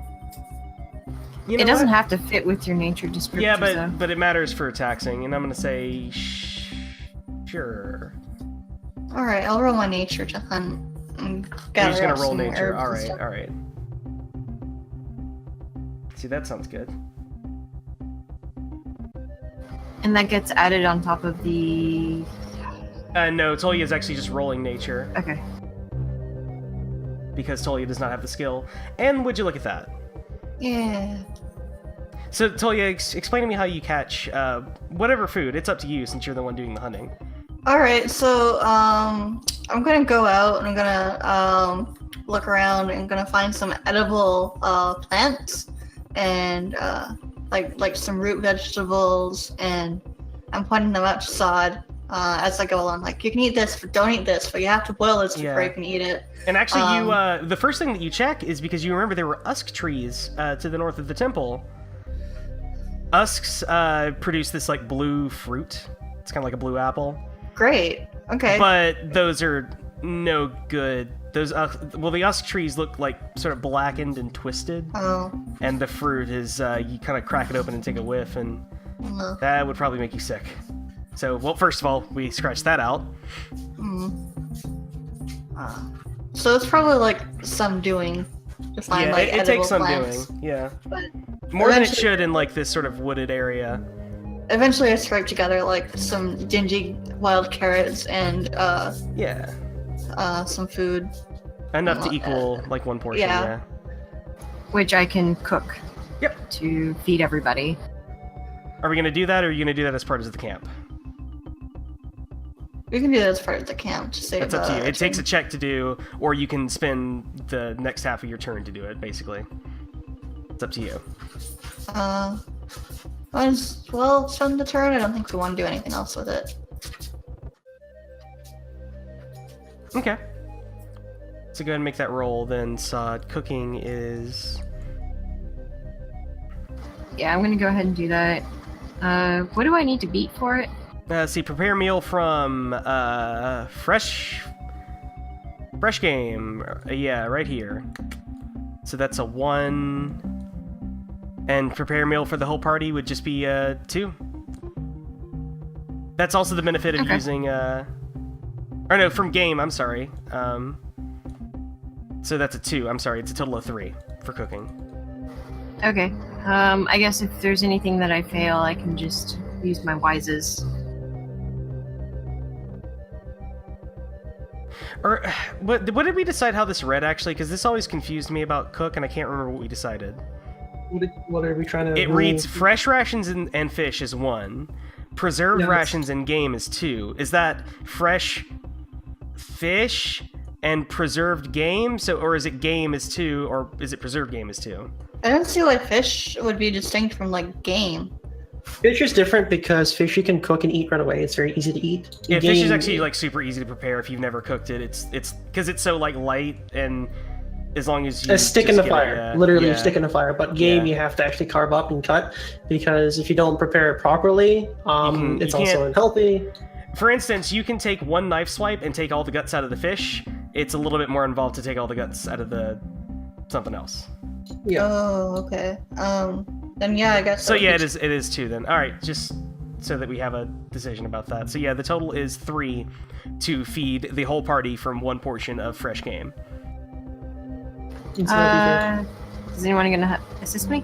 You know It doesn't what? have to fit with your nature descriptors, Yeah, though. but it matters for taxing, and I'm gonna say sure. Alright, I'll roll my nature to hunt. And You're gather just gonna up roll some nature. herbs and All stuff. right. See, that sounds good. And that gets added on top of the... No, Tolia is actually just rolling nature Okay. because Tolia does not have the skill. And would you look at that? Yeah. So Tolia, explain to me how you catch whatever food. It's up to you since you're the one doing the hunting. Alright, so I'm gonna go out and I'm gonna look around and gonna find some edible plants and like some root vegetables, and I'm pointing them out to Sod as I go along. Like, you can eat this, but don't eat this, but you have to boil this before Yeah. you can eat it. And actually, the first thing that you check is because you remember there were usk trees to the north of the temple. Usks produce this like blue fruit. It's kind of like a blue apple. Great. Okay. But those are no good. Those the usk trees look like sort of blackened and twisted, Oh. and the fruit is you kind of crack it open and take a whiff, and No. that would probably make you sick. So, well, first of all, we scratched that out. So it's probably like some doing to find Yeah, like it edible takes some plants. doing. Yeah. But More than it eventually- should in like this sort of wooded area. Eventually, I scrape together like some dingy wild carrots and Yeah. some food. Enough to equal like one portion, yeah. yeah. Which I can cook. Yep. To feed everybody. Are we gonna do that, or are you gonna do that as part of the camp? We can do that as part of the camp to save. That's up to you. It takes a check to do, or you can spend the next half of your turn to do it, basically. It's up to you. Well, spend the turn. I don't think we want to do anything else with it. Okay. So go ahead and make that roll, then Sod. Cooking is... Yeah, I'm gonna go ahead and do that. What do I need to beat for it? see, prepare meal from fresh game. Yeah, right here. So that's a 1. And prepare meal for the whole party would just be 2. That's also the benefit of Okay. using or no, from game, I'm sorry. So that's a 2. I'm sorry, it's a total of 3 for cooking. Okay. I guess if there's anything that I fail, I can just use my wises. Or what did we decide how this read actually? Because this always confused me about cook, and I can't remember what we decided. What are we trying to? It reads fresh rations and fish is 1, preserved No, it's- rations and game is 2. Is that fresh fish and preserved game? So, or is it game is 2, or is it preserved game is 2? I don't see why fish would be distinct from like game. Fish is different because fish you can cook and eat right away. It's very easy to eat. Yeah, fish is Game- actually like super easy to prepare if you've never cooked it. It's because it's so like light, and as long as you a stick in just the get it, fire, literally yeah. a stick in the fire. But game, Yeah. you have to actually carve up and cut because if you don't prepare it properly, it's you also can't- unhealthy. For instance, you can take one knife swipe and take all the guts out of the fish. It's a little bit more involved to take all the guts out of the something else. Yeah. Oh, okay. Then yeah, I guess. So that yeah, would it is 2 then. All right, just so that we have a decision about that. So yeah, the total is 3 to feed the whole party from 1 portion of fresh game. It's not even- Is anyone gonna assist me?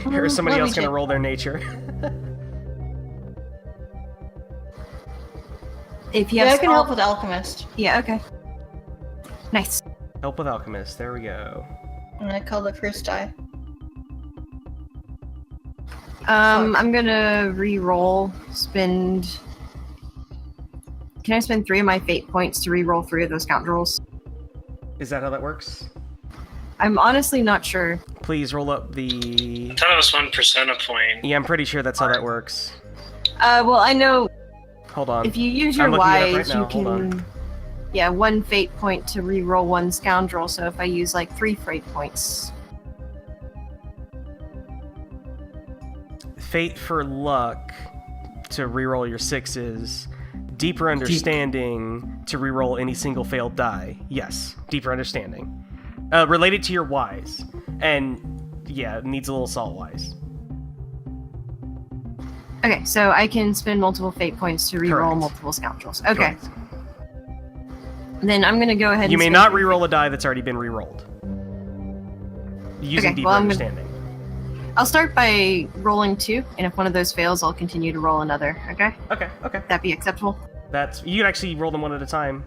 Or is somebody let me else going to check. roll their nature? If you Yeah, have I can help spell- with alchemist. Yeah, okay. Nice. Help with alchemist. There we go. And I call the first die. I'm gonna re-roll. Spend. Can I spend 3 of my fate points to re-roll 3 of those scoundrels? Is that how that works? I'm honestly not sure. Please roll up the... I thought it was 1% a point. Yeah, I'm pretty sure that's how that works. Well, I know Hold on. if you use your I'm looking it up right wise, now. you Hold on. can. Yeah, 1 fate point to re-roll 1 scoundrel. So if I use like 3 fate points, Fate for luck to reroll your 6s. Deeper understanding to reroll any single failed die. Yes, deeper understanding. Related to your wise. And yeah, it needs a little salt wise. okay. So I can spend multiple fate points to re-roll Correct. multiple scoundrels. Okay. Correct. Then I'm gonna go ahead. You and may spend not 3 reroll a die that's already been rerolled. Using Okay, deeper well, I'm gonna- understanding. I'll start by rolling 2, and if one of those fails, I'll continue to roll another. Okay, Okay. that be acceptable? That's you can actually roll them one at a time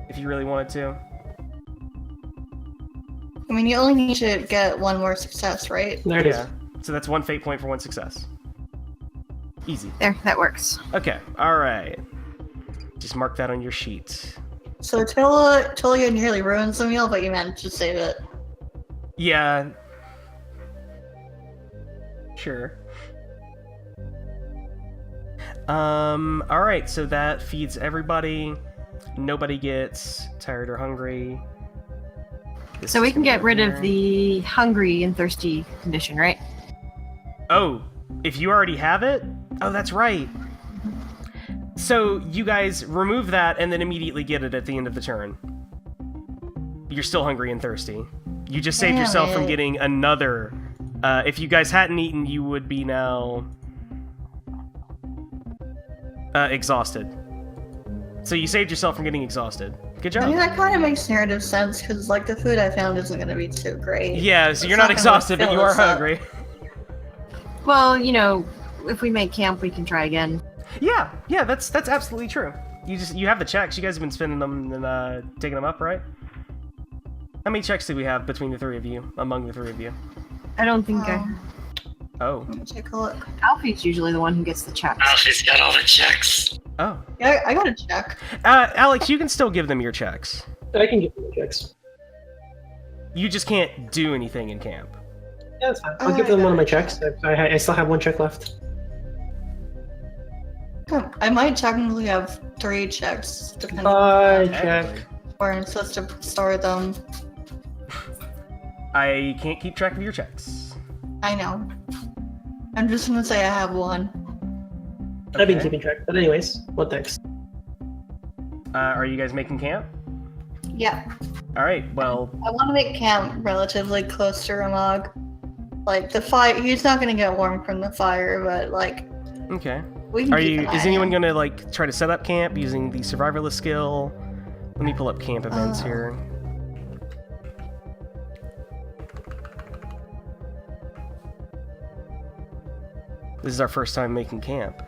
if you really wanted to. I mean, you only need to get 1 more success, right? There it is. Yeah. So that's 1 fate point for 1 success. Easy. There, that works. Okay. All right. Just mark that on your sheet. So Tolia nearly ruins the meal, but you managed to save it. Yeah. Sure. All right. So that feeds everybody. Nobody gets tired or hungry. This So we is can get over rid here. of the hungry and thirsty condition, right? Oh, if you already have it? Oh, that's right. So you guys remove that and then immediately get it at the end of the turn. You're still hungry and thirsty. You just saved Damn yourself from it. getting another. If you guys hadn't eaten, you would be now. Exhausted. So you saved yourself from getting exhausted. Good job. I mean, that kind of makes narrative sense because, like, the food I found isn't going to be too great. Yeah, so you're not gonna exhausted, but fill you are us up. hungry. Well, you know, if we make camp, we can try again. Yeah, that's absolutely true. You have the checks. You guys have been spending them and taking them up, right? How many checks do we have between the three of you? Among the three of you? I don't think Oh. Let me take a look. Alfie's usually the one who gets the checks. Alfie's got all the checks. Oh. Yeah, I got a check. Alex, you can still give them your checks. I can give them the checks. You just can't do anything in camp. Yeah, that's fine. I'll give them one of my checks. I still have one check left. I might technically have 3 checks, depending Check. where I'm supposed to store them. I can't keep track of your checks. I know. I'm just gonna say I have 1. I've been keeping track. But anyways, what next? Are you guys making camp? Yeah. Alright, well... I want to make camp relatively close to Ramog. Like, the fire, he's not gonna get warm from the fire, but, like, Okay. we can keep an eye Is anyone on him. gonna, like, try to set up camp using the survivalist skill? Let me pull up camp events here. This is our first time making camp.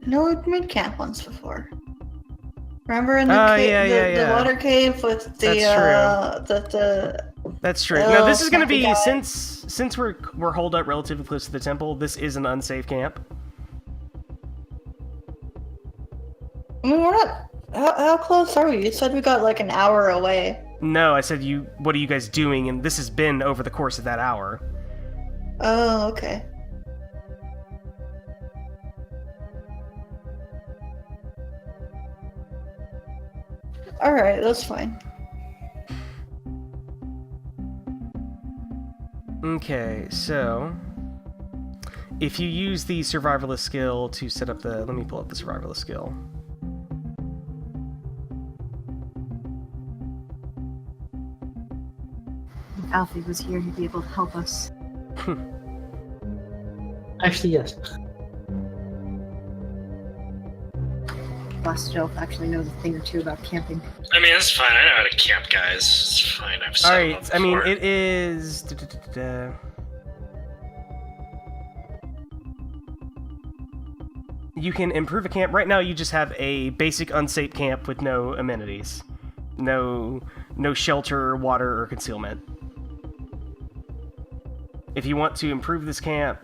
No, we've made camp once before. Remember in the Oh, cave, yeah. the water cave with the That's true. Oh, No, this is gonna happy be guy. since we're holed up relatively close to the temple. This is an unsafe camp. I mean, we're not. How close are we? You said we got like an hour away. No, I said you. What are you guys doing? And this has been over the course of that hour. Oh, okay. All right, that's fine. Okay, so if you use the survivalist skill to set up the, let me pull up the survivalist skill. If Alfie was here, he'd be able to help us. Actually, yes. Busted Elf actually knows a thing or two about camping. I mean, it's fine. I know how to camp, guys. It's fine. I've set them up Alright, I mean, before. it is... You can improve a camp. Right now, you just have a basic unsafe camp with no amenities. No shelter, water, or concealment. If you want to improve this camp,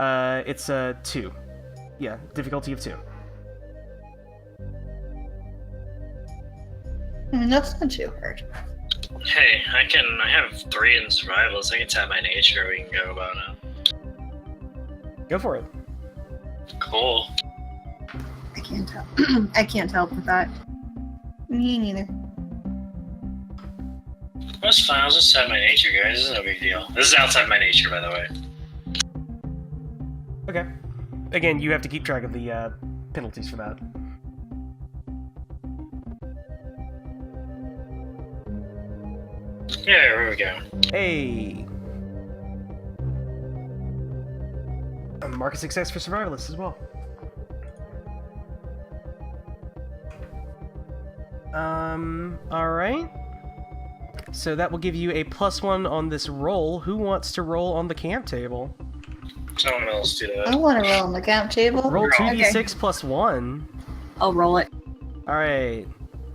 it's a 2. Yeah, difficulty of 2. I mean, that's not too hard. Hey, I have 3 in survivals. I can tap my nature. We can go about it. Go for it. Cool. I can't help. I can't help with that. Me neither. That's fine. I'll just tap my nature, guys. This is no big deal. This is outside my nature, by the way. Okay. Again, you have to keep track of the penalties for that. Yeah, here we go. Hey! Mark a success for survivalists as well. Alright. So that will give you a +1 on this roll. Who wants to roll on the camp table? Someone else do I that. want to roll on the camp table. Roll Okay. 2d6 plus 1. I'll roll it. Alright.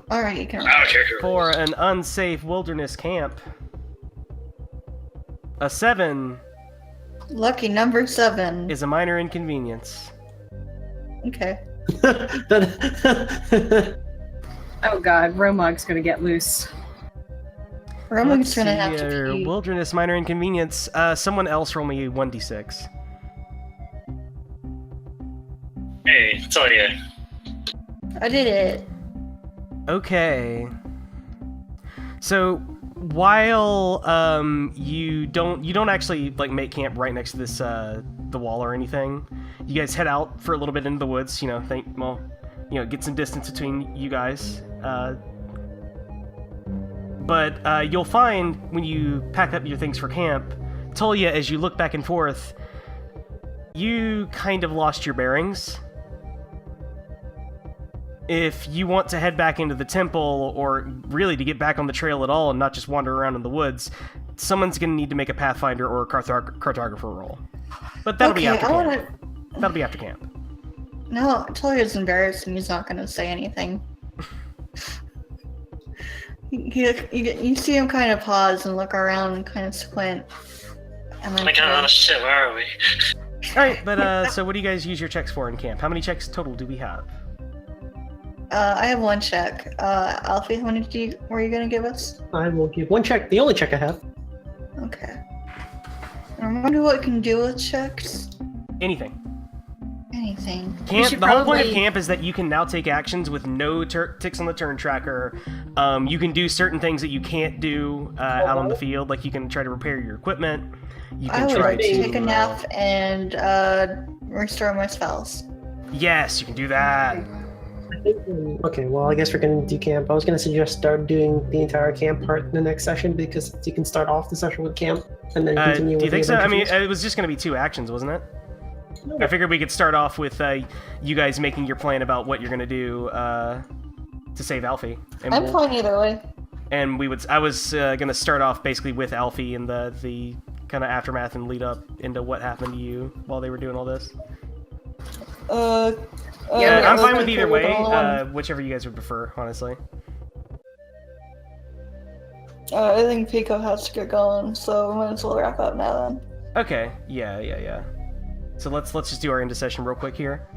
All right, you can. I don't care who For rolls. an unsafe wilderness camp. A 7 Lucky number 7. is a minor inconvenience. Okay. Oh god, Romog's gonna get loose. Roman's Let's gonna see have to here. pee. Wilderness minor inconvenience. Someone else roll me 1d6. Hey, it's all you. I did it. Okay. So while you don't actually like make camp right next to this the wall or anything, you guys head out for a little bit into the woods. Get some distance between you guys. But you'll find when you pack up your things for camp, Tolia, as you look back and forth, you kind of lost your bearings. If you want to head back into the temple, or really to get back on the trail at all and not just wander around in the woods, someone's going to need to make a Pathfinder or a cartographer roll. But that'll be after camp. That'll be after camp. No, Tullia's embarrassed and he's not going to say anything. You see him kind of pause and look around and kind of squint. And Oh my god, shit, where are we? Alright, but so what do you guys use your checks for in camp? How many checks total do we have? I have 1 check. Alfie, how many were you going to give us? I will give 1 check, the only check I have. Okay. I wonder what we can do with checks. Anything. Anything. Camp, the whole point of camp is that you can now take actions with no ticks on the turn tracker. You can do certain things that you can't do out on the field, like you can try to repair your equipment. You can try to take a nap and restore my spells. Yes, you can do that. Okay, well, I guess we're going to do camp. I was going to suggest start doing the entire camp part in the next session, because you can start off the session with camp and then continue with do you think so? I mean, adventures. it was just going to be 2 actions, wasn't it? I figured we could start off with you guys making your plan about what you're going to do to save Alfie. And I'm fine either way. And I was going to start off basically with Alfie and the kind of aftermath and lead up into what happened to you while they were doing all this. Yeah, I'm fine with either way, whichever you guys would prefer, honestly. I think Pico has to get going, so we might as well wrap up now then. Okay, yeah. So let's just do our end of session real quick here.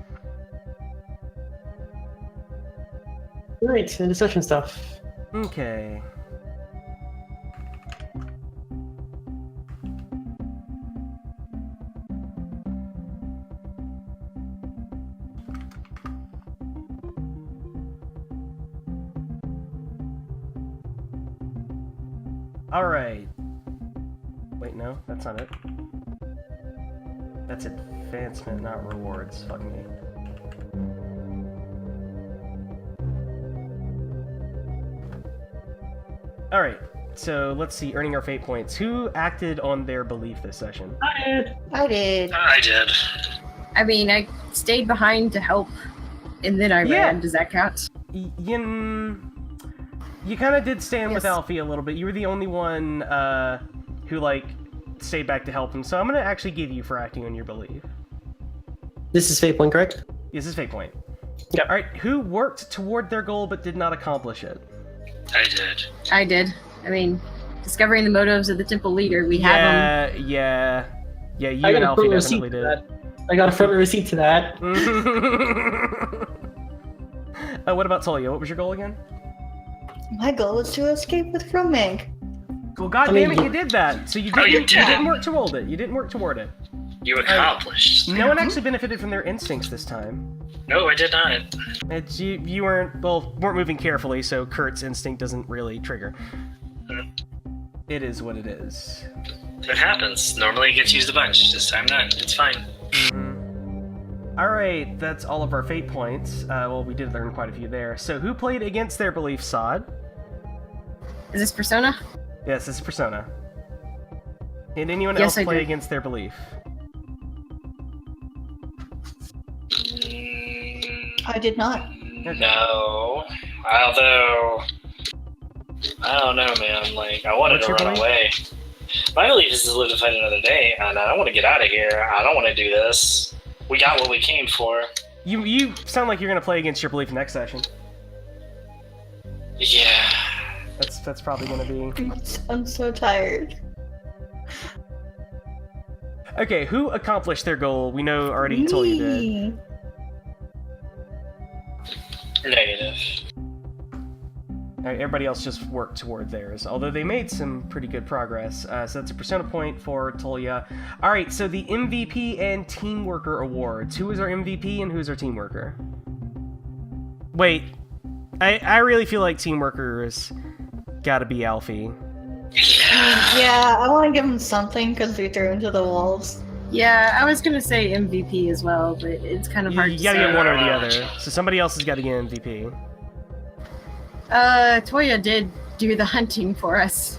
Right, into session stuff. Okay. Alright. Wait, no, that's not it. That's advancement, not rewards. Fuck me. Alright, so let's see, earning our fate points. Who acted on their belief this session? I did. I did. I mean, I stayed behind to help, and then I ran. Does that count? You kind of did stand with Yes. Alfie a little bit. You were the only one who, like, stayed back to help him. So I'm going to actually give you for acting on your belief. This is fate point, correct? This is fate point. Yep. Alright, who worked toward their goal but did not accomplish it? I did. I did. I mean, discovering the motives of the temple leader, we have them. Yeah, you I and got a Alfie front receipt definitely to did. that. I got a front receipt to that. What about Tolia? What was your goal again? My goal was to escape with Romang. Well, goddammit, you did that. So you didn't, you did you it. didn't work toward it. You didn't work toward it. You accomplished. No one actually benefited from their instincts this time. No, I did not. You weren't moving carefully, so Kurt's instinct doesn't really trigger. It is what it is. It happens. Normally it gets used a bunch. This time not. It's fine. Alright, that's all of our fate points. Well, we did learn quite a few there. So who played against their belief, Sod? Is this Persona? Yes, this is Persona. Did anyone Yes, else I play did. against their belief? I did not. No. Although, I don't know, man. Like, I wanted What's to your run belief? away. My belief is to live to fight another day, and I want to get out of here. I don't want to do this. We got what we came for. You sound like you're gonna play against your belief next session. Yeah. That's probably gonna be... I'm so tired. Okay, who accomplished their goal? We know already Tolia did. Me. Negative. Alright, everybody else just worked toward theirs, although they made some pretty good progress. So that's a Persona point for Tolia. Alright, so the MVP and Team Worker awards. Who is our MVP and who is our Team Worker? Wait, I really feel like Team Worker's gotta be Alfie. Yeah, I want to give him something because we threw him to the wolves. Yeah, I was gonna say MVP as well, but it's kind of hard You to gotta say. get one or the other. So somebody else has gotta get MVP. Toya did do the hunting for us.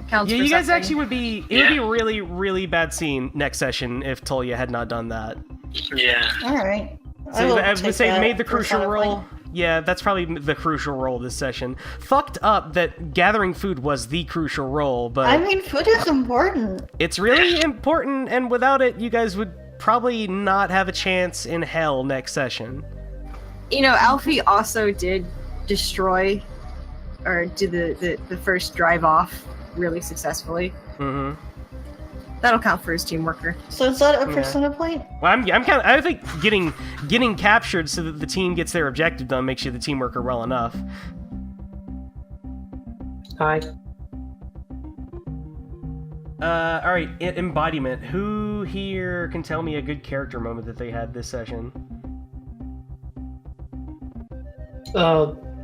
counts Yeah, for you guys something. actually would be. It would be a really, really bad scene next session if Tolia had not done that. Yeah. All right. So I would take say that made the persona crucial role. point. Yeah, that's probably the crucial role this session. Fucked up that gathering food was the crucial role, but I mean, food is important. it's really important, and without it, you guys would probably not have a chance in hell next session. You know, Alfie also did destroy, or do the first drive off really successfully. Mm-hmm. That'll count for his team worker. So is that a Yeah. persona point? Well, I'm kind of. I think getting captured so that the team gets their objective done makes you the team worker well enough. Hi. All right, embodiment. Who here can tell me a good character moment that they had this session?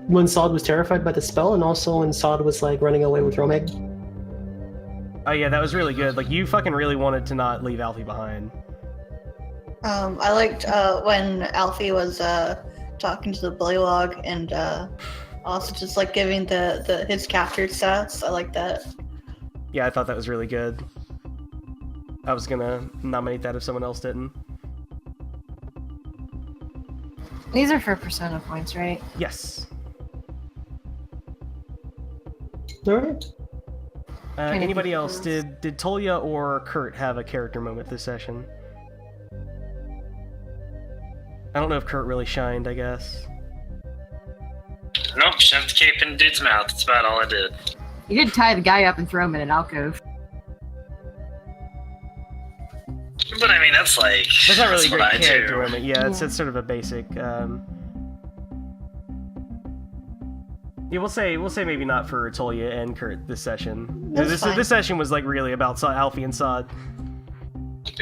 When Sod was terrified by the spell, and also when Sod was like running away with Romeg. Oh yeah, that was really good. Like you fucking really wanted to not leave Alfie behind. I liked when Alfie was talking to the bullywog and also just like giving the his captured stats. I like that. Yeah, I thought that was really good. I was gonna nominate that if someone else didn't. These are for persona points, right? Yes. All right. Trying to Anybody think else? of- Did Tolia or Kurt have a character moment this session? I don't know if Kurt really shined, I guess. Nope, shoved the cape in dude's mouth. That's about all I did. You did tie the guy up and throw him in an alcove. But I mean, that's like. That's not really a what great I character do. moment. Yeah, it's sort of a basic. Yeah, we'll say maybe not for Tolia and Kurt this session. That's fine. This session was like really about Alfie and Sod.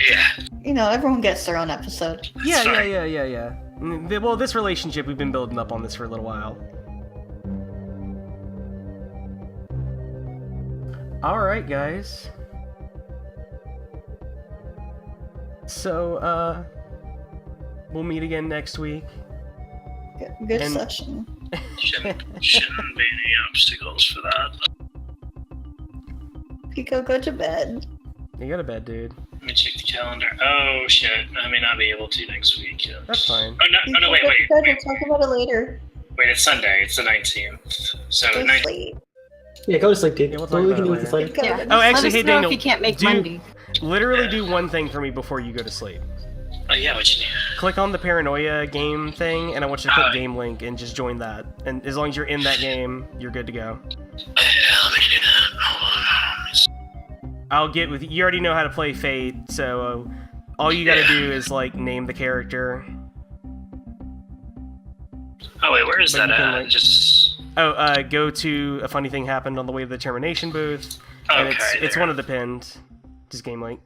Yeah. You know, everyone gets their own episode. Yeah. fine. Well, this relationship we've been building up on this for a little while. All right, guys. So, we'll meet again next week. Good And- session. Shouldn't be any obstacles for that. Pico, go to bed. You go to bed, dude. Let me check the calendar. Oh shit, I may not be able to next week. Yeah. That's fine. Oh no, Pico, wait, go to bed. We'll talk about it later. wait. It's Sunday. It's the 19th. So Go 19th. sleep. Yeah, go to sleep, dude. Yeah, we'll What talk we about can it do with this later. later. Pico, Yeah. go to Oh, Let actually, us hey know Daniel, if you can't make do- Monday. Literally do one thing for me before you go to sleep. Oh yeah, what you need? Click on the Paranoia game thing, and I want you to click Alright. game link and just join that. And as long as you're in that game, you're good to go. Yeah, let me do that. Hold on. I'll get with you. Already know how to play Fate, so all you gotta do is like name the character. Oh wait, where is But that you can, at? like- Just Go to a funny thing happened on the way to the termination booth, and okay. it's there. one of the pinned. Just game link.